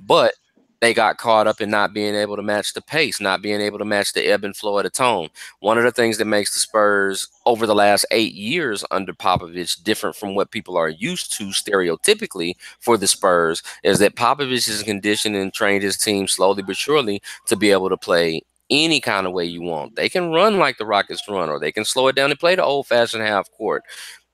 But they got caught up in not being able to match the pace, not being able to match the ebb and flow of the tone. One of the things that makes the Spurs over the last 8 years under Popovich different from what people are used to stereotypically for the Spurs is that Popovich is conditioned and trained his team slowly but surely to be able to play any kind of way you want. They can run like the Rockets run, or they can slow it down and play the old-fashioned half court.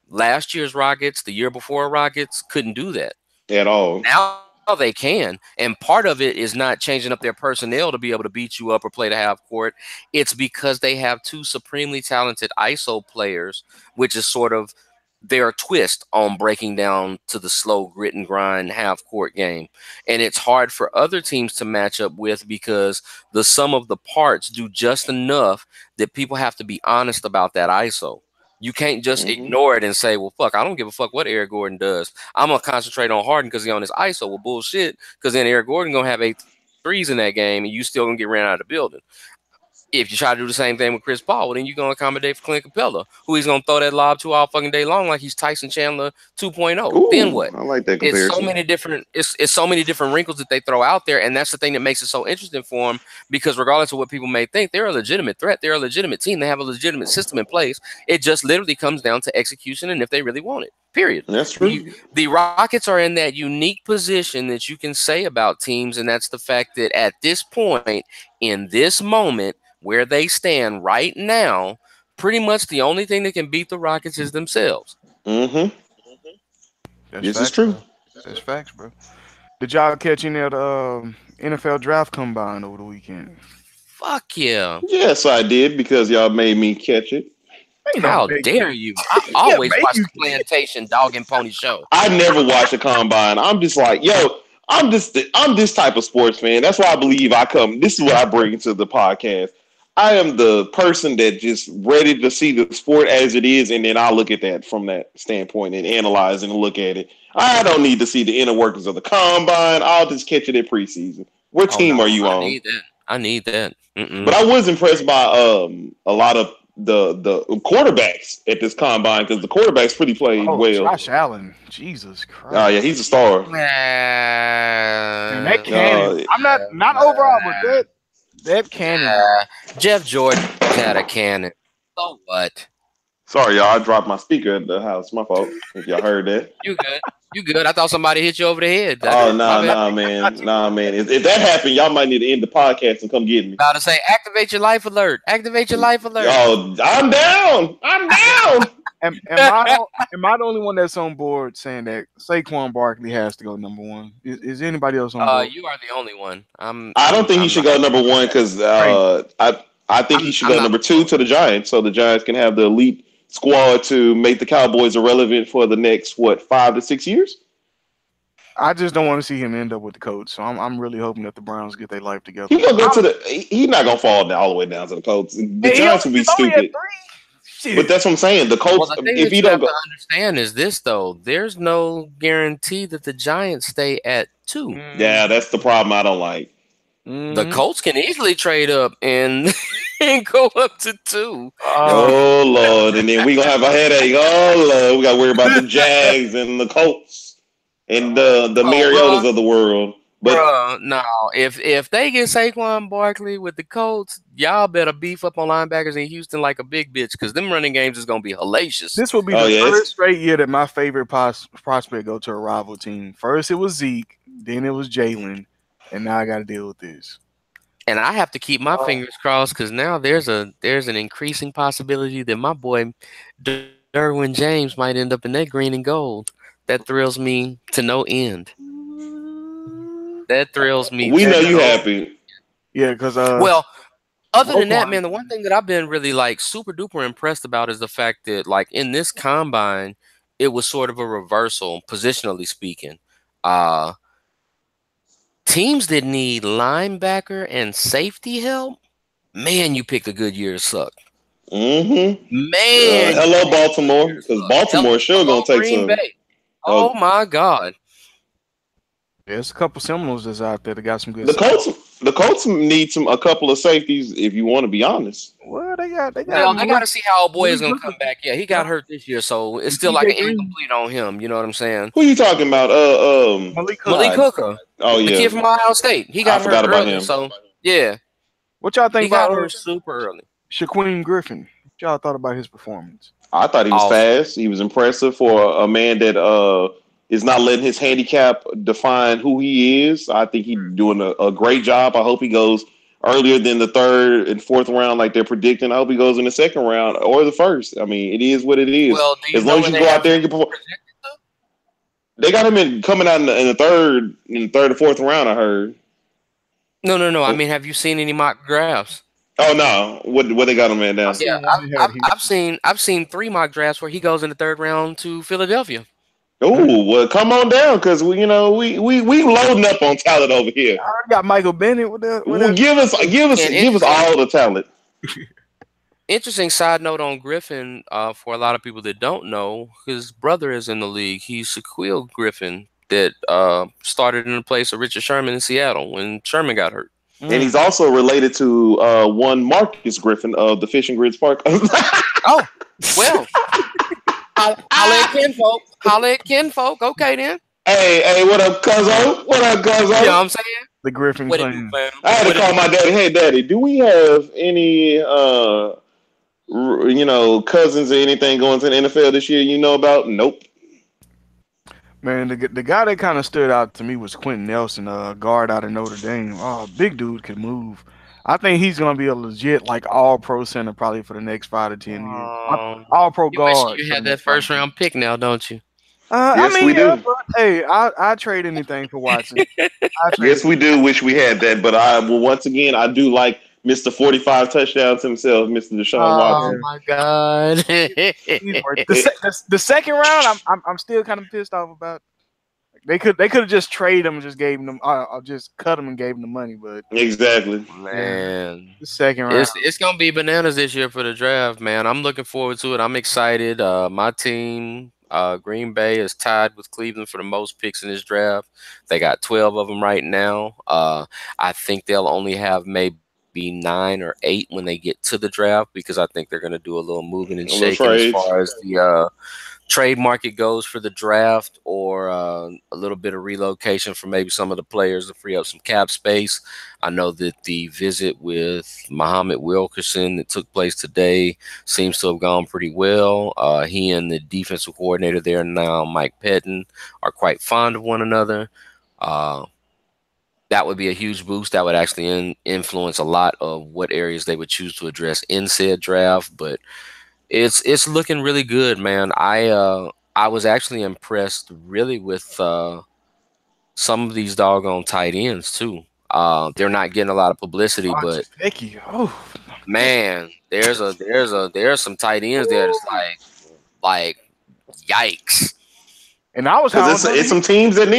Last year's Rockets, the year before Rockets, couldn't do that. at all. Now they can. And part of it is not changing up their personnel to be able to beat you up or play the half court. It's because they have two supremely talented ISO players, which is sort of their twist on breaking down to the slow grit and grind half court game. And it's hard for other teams to match up with because the sum of the parts do just enough that people have to be honest about that ISO. You can't just ignore it and say, well, fuck, I don't give a fuck what Eric Gordon does. I'm going to concentrate on Harden because he's on his ISO. Well, bullshit, because then Eric Gordon going to have 8 threes in that game and you still going to get ran out of the building. If you try to do the same thing with Chris Paul, well, then you're going to accommodate for Clint Capella, who he's going to throw that lob to all fucking day long like he's Tyson Chandler 2.0. Ooh, Then what? I like that comparison. It's so many different wrinkles that they throw out there, and that's the thing that makes it so interesting for them, because regardless of what people may think, they're a legitimate threat. They're a legitimate team. They have a legitimate system in place. It just literally comes down to execution and if they really want it. Period. That's true. The Rockets are in that unique position that you can say about teams, and that's the fact that at this point, in this moment, where they stand right now, pretty much the only thing that can beat the Rockets is themselves. Mm-hmm. This is true. That's facts, bro. Did y'all catch any of the NFL draft combine over the weekend? Fuck yeah. Yes, I did because y'all made me catch it. How dare you? I always watch the Plantation Dog and Pony show. I never watch a combine. I'm just like, yo, I'm this type of sports fan. That's why I believe I come. This is what I bring to the podcast. I am the person that just ready to see the sport as it is, and then I'll look at that from that standpoint and analyze and look at it. I don't need to see the inner workings of the combine. I'll just catch it at preseason. What team are you on? I need that. But I was impressed by a lot of the quarterbacks at this combine because the quarterbacks pretty played well. Josh Allen, Jesus Christ! Oh yeah, he's a star. And that cannon. I'm not overall, but that cannon. Jeff Jordan had a cannon. So what? Sorry, y'all. I dropped my speaker at the house. My fault. If y'all heard that. You good? You good? I thought somebody hit you over the head. Nah, man. If that happened, y'all might need to end the podcast and come get me. About to say, activate your life alert. Activate your life alert. Oh, I'm down. Am I the only one that's on board saying that Saquon Barkley has to go number one? Is anybody else on board? You are the only one. I don't think he should go number one because I think he should go number two to the Giants, so the Giants can have the elite squad to make the Cowboys irrelevant for the next 5 to 6 years. I just don't want to see him end up with the Colts, so I'm really hoping that the Browns get their life together. He's gonna go he's not gonna fall all the way down to the Colts. The Giants would be stupid. But that's what I'm saying. The Colts, well, the thing if that you you don't have to understand is this, though. There's no guarantee that the Giants stay at 2. Yeah, that's the problem I don't like. The Colts can easily trade up and go up to 2. Oh Lord! And then we gonna have a headache. Oh Lord, we gotta worry about the Jags and the Colts and the Mariotas of the world. But Bruh, no. If they get Saquon Barkley with the Colts, y'all better beef up on linebackers in Houston like a big bitch, because them running games is gonna be hellacious. This will be Oh, the yeah, third it's- straight year that my favorite prospect go to a rival team. First it was Zeke, then it was Jalen, and now I got to deal with this. And I have to keep my fingers crossed, because now there's an increasing possibility that my boy Derwin James might end up in that green and gold. That thrills me to no end. That thrills me. we to know you no- happy. Yeah, because Well, other than that, Roquan- man, the one thing that I've been really like super duper impressed about is the fact that like in this combine, it was sort of a reversal, positionally speaking. Teams that need linebacker and safety help, man, you picked a good year to suck. Mm-hmm. Man, Hello, Baltimore, because Baltimore sure hello, gonna take Green some. Bay. Oh my God. There's a couple Seminoles that's out there that got some good. The Colts need a couple of safeties, if you want to be honest. Well, they got. Well, I got to see how old boy is Malik going to come Hooker. back. Yeah, he got hurt this year, so it's still TJ like an Green. incomplete on him. You know what I'm saying? Who you talking about? Malik Hooker. Malik Hooker, Oh the yeah, kid from Ohio State. He got forgot hurt about early, him. so yeah, What y'all think he got about hurt super early. Shaquem Griffin? What y'all thought about his performance? I thought he was Awesome. fast. He was impressive for a man that is not letting his handicap define who he is. I think he's doing a great job. I hope he goes earlier than the third and fourth round like they're predicting. I hope he goes in the second round or the first. I mean, it is what it is. Well, do you as know long as where you they go out have there and you perform. They got him coming out in the third or fourth round, I heard. No. I mean, have you seen any mock drafts? Oh no, what they got him in down? Yeah, I've seen 3 mock drafts where he goes in the third round to Philadelphia. Oh well, come on down because we loading up on talent over here. I got Michael Bennett with that. Give us all the talent. Interesting side note on Griffin, for a lot of people that don't know, his brother is in the league. He's Shaquille Griffin that started in the place of Richard Sherman in Seattle when Sherman got hurt. And he's also related to one Marcus Griffin of the Fishing Grids Park. Oh, well. Holla at kinfolk. Okay, then. Hey, what up, cuzzo? What up, cuzzo? You know what I'm saying? The Griffin What clan. I had to call my daddy. Hey, daddy, do we have any, cousins or anything going to the NFL this year you know about? Nope. Man, the guy that kind of stood out to me was Quentin Nelson, guard out of Notre Dame. Oh, big dude could move. I think he's gonna be a legit like all pro center probably for the next 5 to 10 years. All pro guard. You had that first round pick now, don't you? Yes, we do. But, hey, I trade anything for Watson. Yes, we do. Wish we had that, but once again, I do like Mr. 45 touchdowns himself, Mr. Deshaun Watson. Oh my God! the second round, I'm still kind of pissed off about. They could have just traded him and just gave him, just cut him and gave him the money, but exactly, man. The second round, it's gonna be bananas this year for the draft, man. I'm looking forward to it. I'm excited. My team, Green Bay, is tied with Cleveland for the most picks in this draft. They got 12 of them right now. I think they'll only have maybe 9 or 8 when they get to the draft, because I think they're going to do a little moving and shaking as far as the trade market goes for the draft, or a little bit of relocation for maybe some of the players to free up some cap space. I know that the visit with Muhammad Wilkerson that took place today seems to have gone pretty well. He and the defensive coordinator there now, Mike Pettin, are quite fond of one another. That would be a huge boost. That would actually influence a lot of what areas they would choose to address in said draft. But it's looking really good, man. I was actually impressed really with some of these doggone tight ends too. They're not getting a lot of publicity, but man, there's some tight ends there that's like yikes. And I was it's some teams that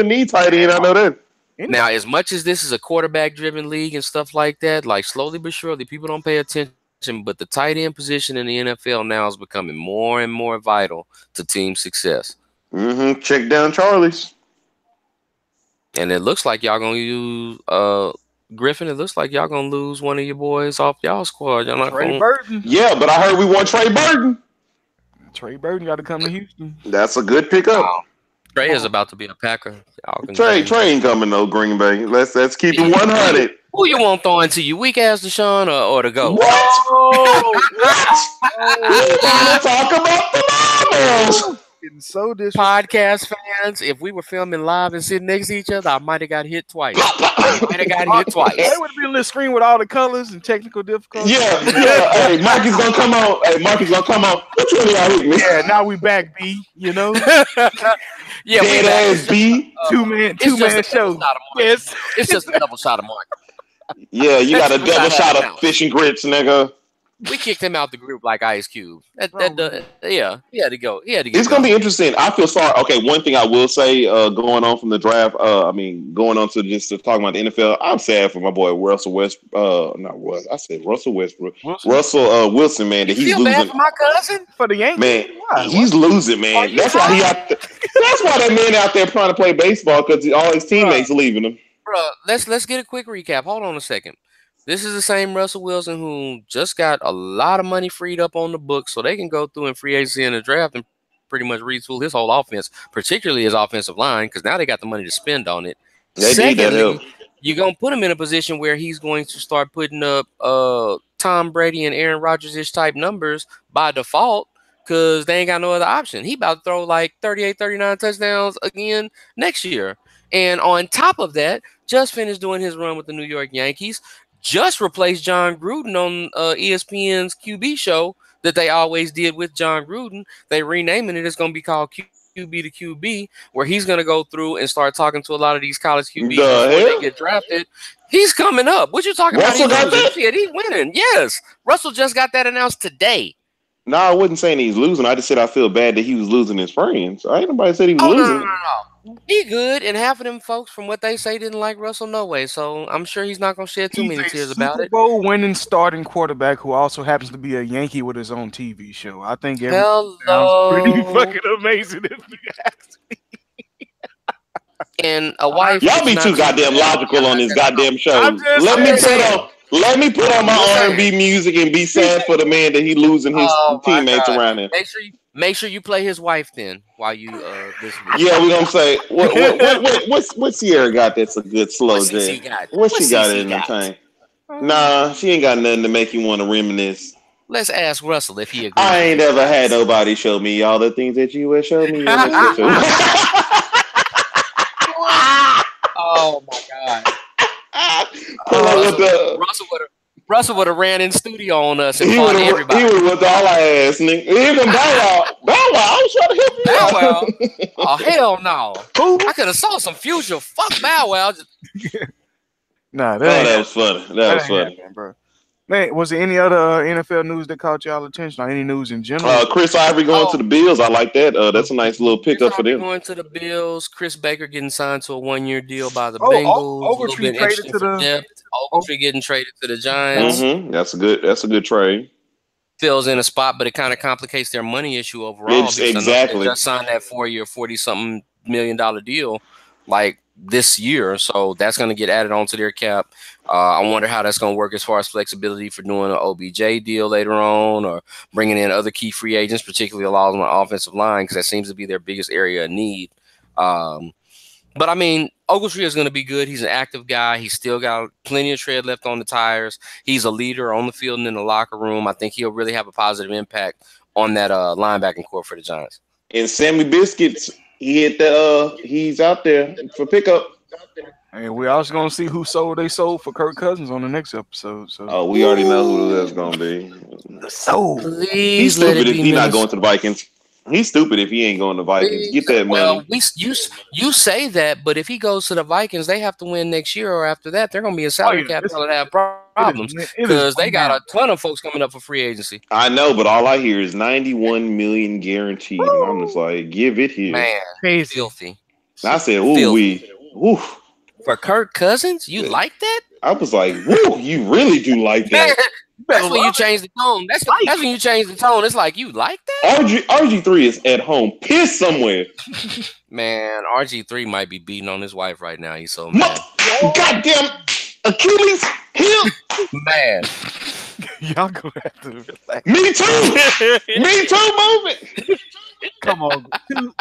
need tight end. I know that. Now, as much as this is a quarterback-driven league and stuff like that, like slowly but surely, people don't pay attention. But the tight end position in the NFL now is becoming more and more vital to team success. Mm-hmm. Check down Charlie's. And it looks like y'all gonna use Griffin. It looks like y'all gonna lose one of your boys off y'all squad. Y'all not Trey Burton. Yeah, but I heard we want Trey Burton. Trey Burton got to come to Houston. That's a good pickup. Trey is about to be a Packer. Trey ain't coming no Green Bay. Let's keep it 100. Who you want throwing to you? Weak ass Deshaun or the GOAT? What? Talk about the Bibles. So this Podcast fans, if we were filming live and sitting next to each other, I might have got hit twice. They would have been on the screen with all the colors and technical difficulties. Yeah. Hey, Marcus gonna come on. Which one y'all hit me? Yeah, now we back, B. You know. Yeah, dead ass B. Two man show. Yes, it's just a double shot of Mark. Yeah, you got a double shot of fish and grits, nigga. We kicked him out the group like Ice Cube. Yeah, he had to go. It's gonna be interesting. I feel sorry. Okay, one thing I will say, going on from the draft. Going on to just to talk about the NFL. I'm sad for my boy Russell Westbrook. Russell Westbrook. Russell Wilson, man. That he's feel losing. Bad for my cousin for the Yankees. Man, he's losing, man. That's why that's why that man out there trying to play baseball because all his teammates leaving him. Bro, let's get a quick recap. Hold on a second. This is the same Russell Wilson who just got a lot of money freed up on the books so they can go through in free agency and the draft and pretty much retool his whole offense, particularly his offensive line, because now they got the money to spend on it. Secondly, you're going to put him in a position where he's going to start putting up Tom Brady and Aaron Rodgers-ish type numbers by default because they ain't got no other option. He about to throw like 38, 39 touchdowns again next year. And on top of that, just finished doing his run with the New York Yankees. Just replaced John Gruden on ESPN's QB show that they always did with John Gruden. They renaming it. It's going to be called QB to QB, where he's going to go through and start talking to a lot of these college QBs before they get drafted. He's coming up. What you talking Russell about? Got that? He's winning. Yes. Russell just got that announced today. No, I wasn't saying he's losing. I just said I feel bad that he was losing his friends. Ain't nobody said he was losing. No. He good, and half of them folks, from what they say, didn't like Russell no way. So I'm sure he's not gonna shed too many tears about it. Super Bowl winning starting quarterback who also happens to be a Yankee with his own TV show. I think everything sounds pretty fucking amazing if you ask me. And a wife. Y'all be too goddamn logical on this goddamn show. Let me put on my R&B music and be sad for the man that he losing his teammates around him. Make sure you play his wife then while you listen. Yeah, we're gonna say what Sierra got that's a good slow jam. What she got in the tank? Nah, she ain't got nothing to make you want to reminisce. Let's ask Russell if he agrees. I ain't ever had nobody show me all the things that you would show me. Oh my God. Russell would have ran in studio on us and fought everybody. He would have whooped all our ass, nigga. Even Bow Wow. Bow Wow, I was trying to help you Bow Wow? Oh, hell no. I could have saw some future. Fuck Bow Wow. Nah, that was funny. That was funny. Bro. Man, was there any other NFL news that caught y'all attention or any news in general? Chris Ivory going to the Bills. I like that. That's a nice little pickup for them. Going to the Bills. Chris Baker getting signed to a 1-year deal by the Bengals. Ogletree traded to the Ogletree getting traded to the Giants. Mm-hmm. That's a good trade. Fills in a spot, but it kind of complicates their money issue overall. Exactly. They just signed that 4-year, $40-something million deal like this year, so that's going to get added onto their cap. I wonder how that's going to work as far as flexibility for doing an OBJ deal later on, or bringing in other key free agents, particularly along the offensive line, because that seems to be their biggest area of need. But I mean, Ogletree is going to be good. He's an active guy. He's still got plenty of tread left on the tires. He's a leader on the field and in the locker room. I think he'll really have a positive impact on that linebacking core for the Giants. And Sammy Biscuits, he's out there for pickup. And we're also going to see who they sold for Kirk Cousins on the next episode. So. We already know who that's going to be. The soul. He's stupid if he's not going to the Vikings. He's stupid if he ain't going to the Vikings. Get that money. You say that, but if he goes to the Vikings, they have to win next year, or after that, they're going to be in salary cap and have problems because they got a ton of folks coming up for free agency. I know, but all I hear is $91 million guaranteed. And I'm just like, give it here. Man, crazy. Filthy. I said, ooh. For Kirk Cousins, you like that? I was like, woo, you really do like that. That's when you change the tone. That's when you change the tone. It's like, you like that? RG3 is at home, pissed somewhere. Man, RG3 might be beating on his wife right now. He's so mad. Goddamn Achilles heel. Man. Y'all gonna have to relax. Me too. Me too. Moving. Come on,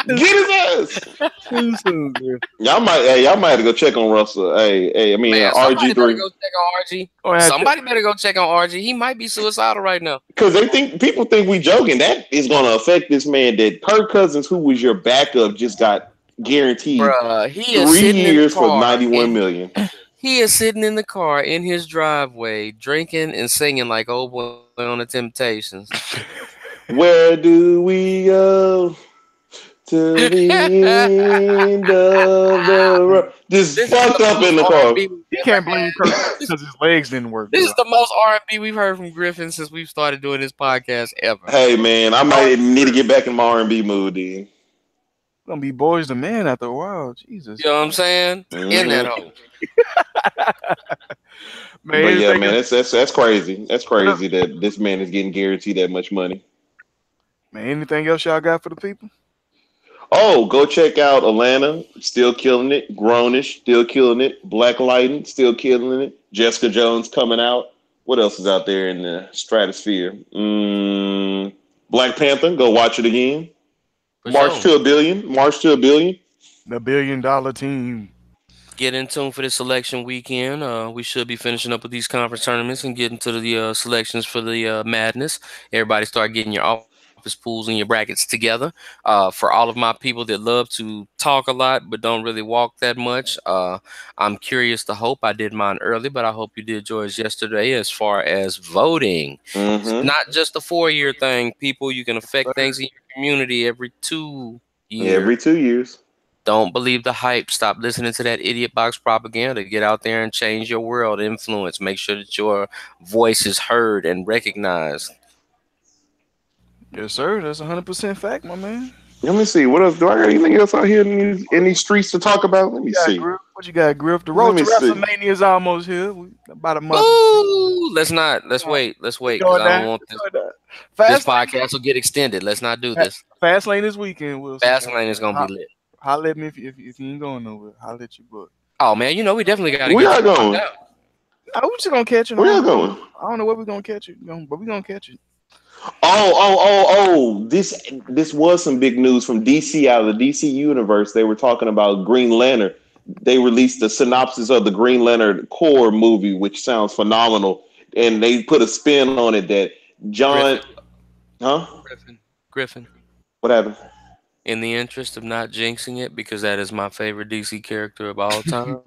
Get his ass. too soon, Griff. Y'all might have to go check on Russell. Hey, I mean Man, somebody better RG3. go check on RG. Or have to- Somebody better go check on RG. He might be suicidal right now. Because people think we joking. That is going to affect this man. That Kirk Cousins, who was your backup, just got guaranteed Bruh, he is 3 sitting in years the car for $91 million. He is sitting in the car in his driveway, drinking and singing like old boy on the Temptations. Where do we go to the end of the road? Just This is fucked the up in the most car. R&B You can't blame Kirk because his legs didn't work. This is the most R&B we've heard from Griffin since we've started doing this podcast ever. Hey man, I might need to get back in my R&B mood, then. Gonna be boys to men after a while. Jesus. You know what I'm saying? In that hole. Man, But yeah, anything man, else- that's crazy. That's crazy that this man is getting guaranteed that much money. man, anything else y'all got for the people? Oh, go check out Atlanta, still killing it. Grownish, still killing it. Black Lightning, still killing it. Jessica Jones coming out. What else is out there in the stratosphere? Black Panther, go watch it again. For March sure. to a billion. March to a billion. The $1 billion team. Get in tune for this selection weekend. We should be finishing up with these conference tournaments and getting to the selections for the madness. Everybody start getting your office pools and your brackets together. For all of my people that love to talk a lot but don't really walk that much, I'm curious to hope I did mine early, but I hope you did yours yesterday as far as voting. It's Mm-hmm. not just a 4-year thing, people. You can affect things in your community every 2 years. Every 2 years. Don't believe the hype. Stop listening to that idiot box propaganda. Get out there and change your world. Influence. Make sure that your voice is heard and recognized. Yes, sir. That's 100% fact, my man. Let me see. What else? Do I got anything else out here in these streets to talk about? Let me see. Griff? What you got, Griff? The road to Let me see. WrestleMania is almost here. About a month. Ooh, let's not. Let's wait. Let's wait. Because I don't want this Fast podcast will get extended. Let's not do this. Fast lane this weekend. Will Fast lane is gonna be lit. Holler at me if you ain't going nowhere. Holler at you, book. Oh man, you know we definitely got to Where get y'all going? We just gonna catch it. Where y'all going? I don't know where we're gonna catch it, but we're gonna catch it. Oh! This was some big news from DC, out of the DC universe. They were talking about Green Lantern. They released a synopsis of the Green Lantern Core movie, which sounds phenomenal, and they put a spin on it that John, Griffin. What happened? In the interest of not jinxing it, because that is my favorite DC character of all time,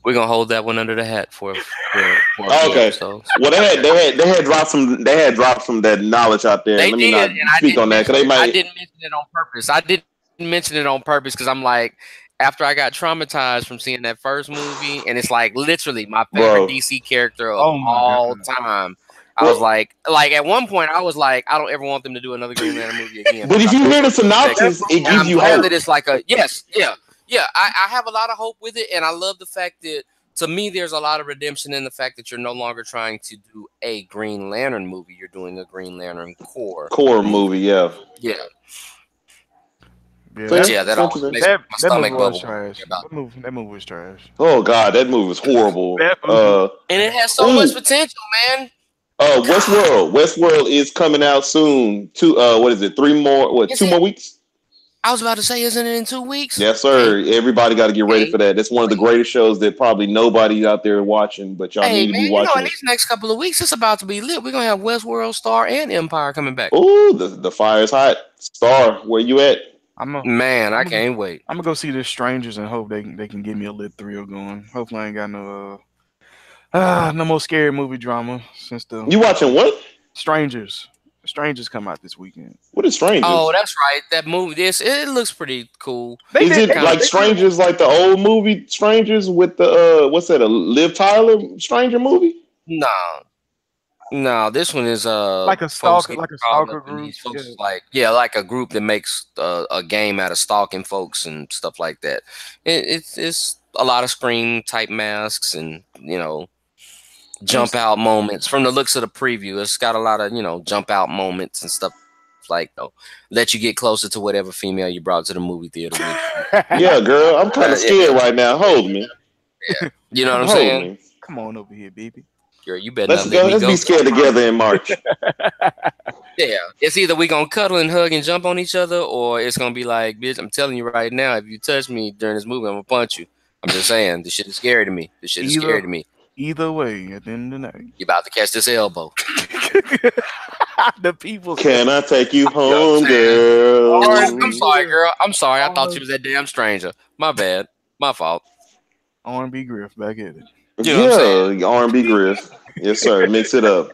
we're gonna hold that one under the hat for Okay. episodes. Well, they had dropped some that knowledge out there. They Let me did, not and I speak didn't on that because they I might. didn't mention it on purpose. I didn't mention it on purpose because I'm like, after I got traumatized from seeing that first movie, and it's like literally my favorite Bro. DC character of Oh my all God. time. I was like at one point I was like, I don't ever want them to do another Green Lantern movie again. But if you hear the synopsis, it And gives I'm you glad hope. that it's like I have a lot of hope with it, and I love the fact that, to me, there's a lot of redemption in the fact that you're no longer trying to do a Green Lantern movie. You're doing a Green Lantern core movie, yeah. Yeah. Yeah, So, But yeah, that always something- makes my that stomach movie was bubble. trash. About That movie was trash. Oh God, that movie was horrible. That movie- And it has so Ooh. much potential, man. Westworld is coming out soon. 2 what is it? 3 more? Is 2 it? more weeks? I was about to say, isn't it in 2 weeks? Yes, sir. Everybody got to get ready for that. That's one of the greatest shows that probably nobody out there watching, but y'all Hey, need man, to be you know, watching in it. these next couple of weeks, it's about to be lit. We're going to have Westworld, Star, and Empire coming back. Ooh, the fire's hot. Star, where you at? Man, I can't wait. I'm gonna go see the Strangers and hope they can give me a lit thrill going. Hopefully, I ain't got no more scary movie drama since the You watching what? Strangers. Strangers come out this weekend. What is Strangers? Oh, that's right. That movie, it looks pretty cool. Is it like Strangers, like the old movie Strangers with the what's that? A Liv Tyler Stranger movie? No, this one is like a folks stalker, get like a caught stalker up in group. these folks Yeah. like a group that makes a game out of stalking folks and stuff like that. It's a lot of Scream type masks and jump out moments. From the looks of the preview, it's got a lot of jump out moments and stuff like let you get closer to whatever female you brought to the movie theater with. Yeah, girl, I'm kind of scared right now. Hold me. Yeah. You know what I'm Hold saying? me. Come on over here, baby. Girl, you better Let's not go. let me Let's go. be scared together in March. Yeah, it's either we gonna cuddle and hug and jump on each other, or it's gonna be like, bitch, I'm telling you right now, if you touch me during this movie, I'm gonna punch you. I'm just saying, this shit is scary to me. This shit is scary to me. Either way, at the end of the night, You about to catch this elbow. the people. Can I take you home, what I'm girl? I'm sorry, girl. I'm sorry. I thought you was that damn stranger. My bad. My fault. R&B Griff back at it. You know what I'm Yeah, R&B Griff. Yes, sir. Mix it up.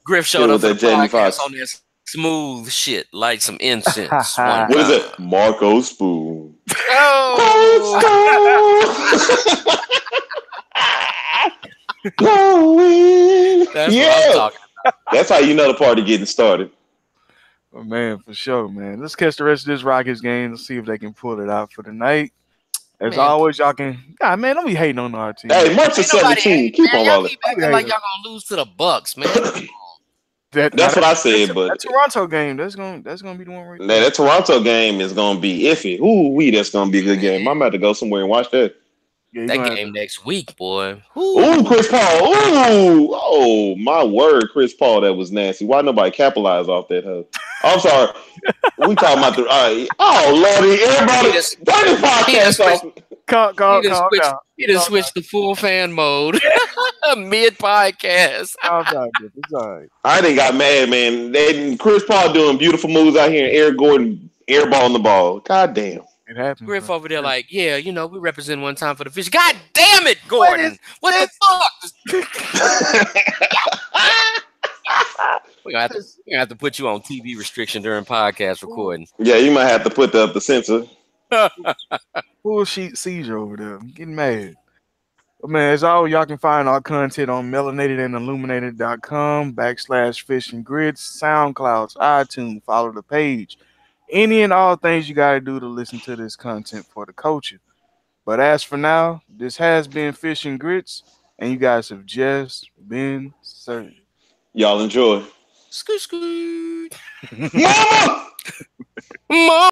Griff showed up with for the that Jamie podcast Foxx. on this smooth shit, like some incense. What is it? Marco Spoon. Oh, Going. that's what I'm talking about. That's how you know the party getting started. Oh, man, for sure, man. Let's catch the rest of this Rockets game. Let's see if they can pull it out for the night. As Man. always, y'all can. God, man, don't be hating on our team. Hey, March the Ain't nobody 17th. Keep man, on y'all rolling. keep acting like y'all gonna lose to the Bucks, man. That's what I said, but that Toronto game, that's gonna be the one right there. that Toronto game is gonna be iffy. Ooh, that's gonna be a good game. I'm about to go somewhere and watch that. Yeah, That game next week, boy. Ooh, Chris Paul. Ooh, oh my word, Chris Paul. That was nasty. Why nobody capitalize off that? Huh? I'm sorry. We talking about the. Oh lordy, everybody, turn this podcast off. He just switched to full fan mode mid podcast. It's all right. I didn't got mad, man. Chris Paul doing beautiful moves out here, and Eric Gordon airballing the ball. God damn. It happened. Griff over there, like, yeah, you know, we represent one time for the fish. God damn it, Gordon! What the fuck? We're gonna have to put you on TV restriction during podcast recording. Yeah, you might have to put up the censor. Bullshit seizure over there. I'm getting mad. But man, as always, y'all can find our content on melanatedandilluminated.com/fish and grits, SoundCloud, iTunes. Follow the page. Any and all things you gotta do to listen to this content for the culture. But as for now, this has been Fish and Grits, and you guys have just been served. Y'all enjoy. Scoot, scoot. Mama! Mom!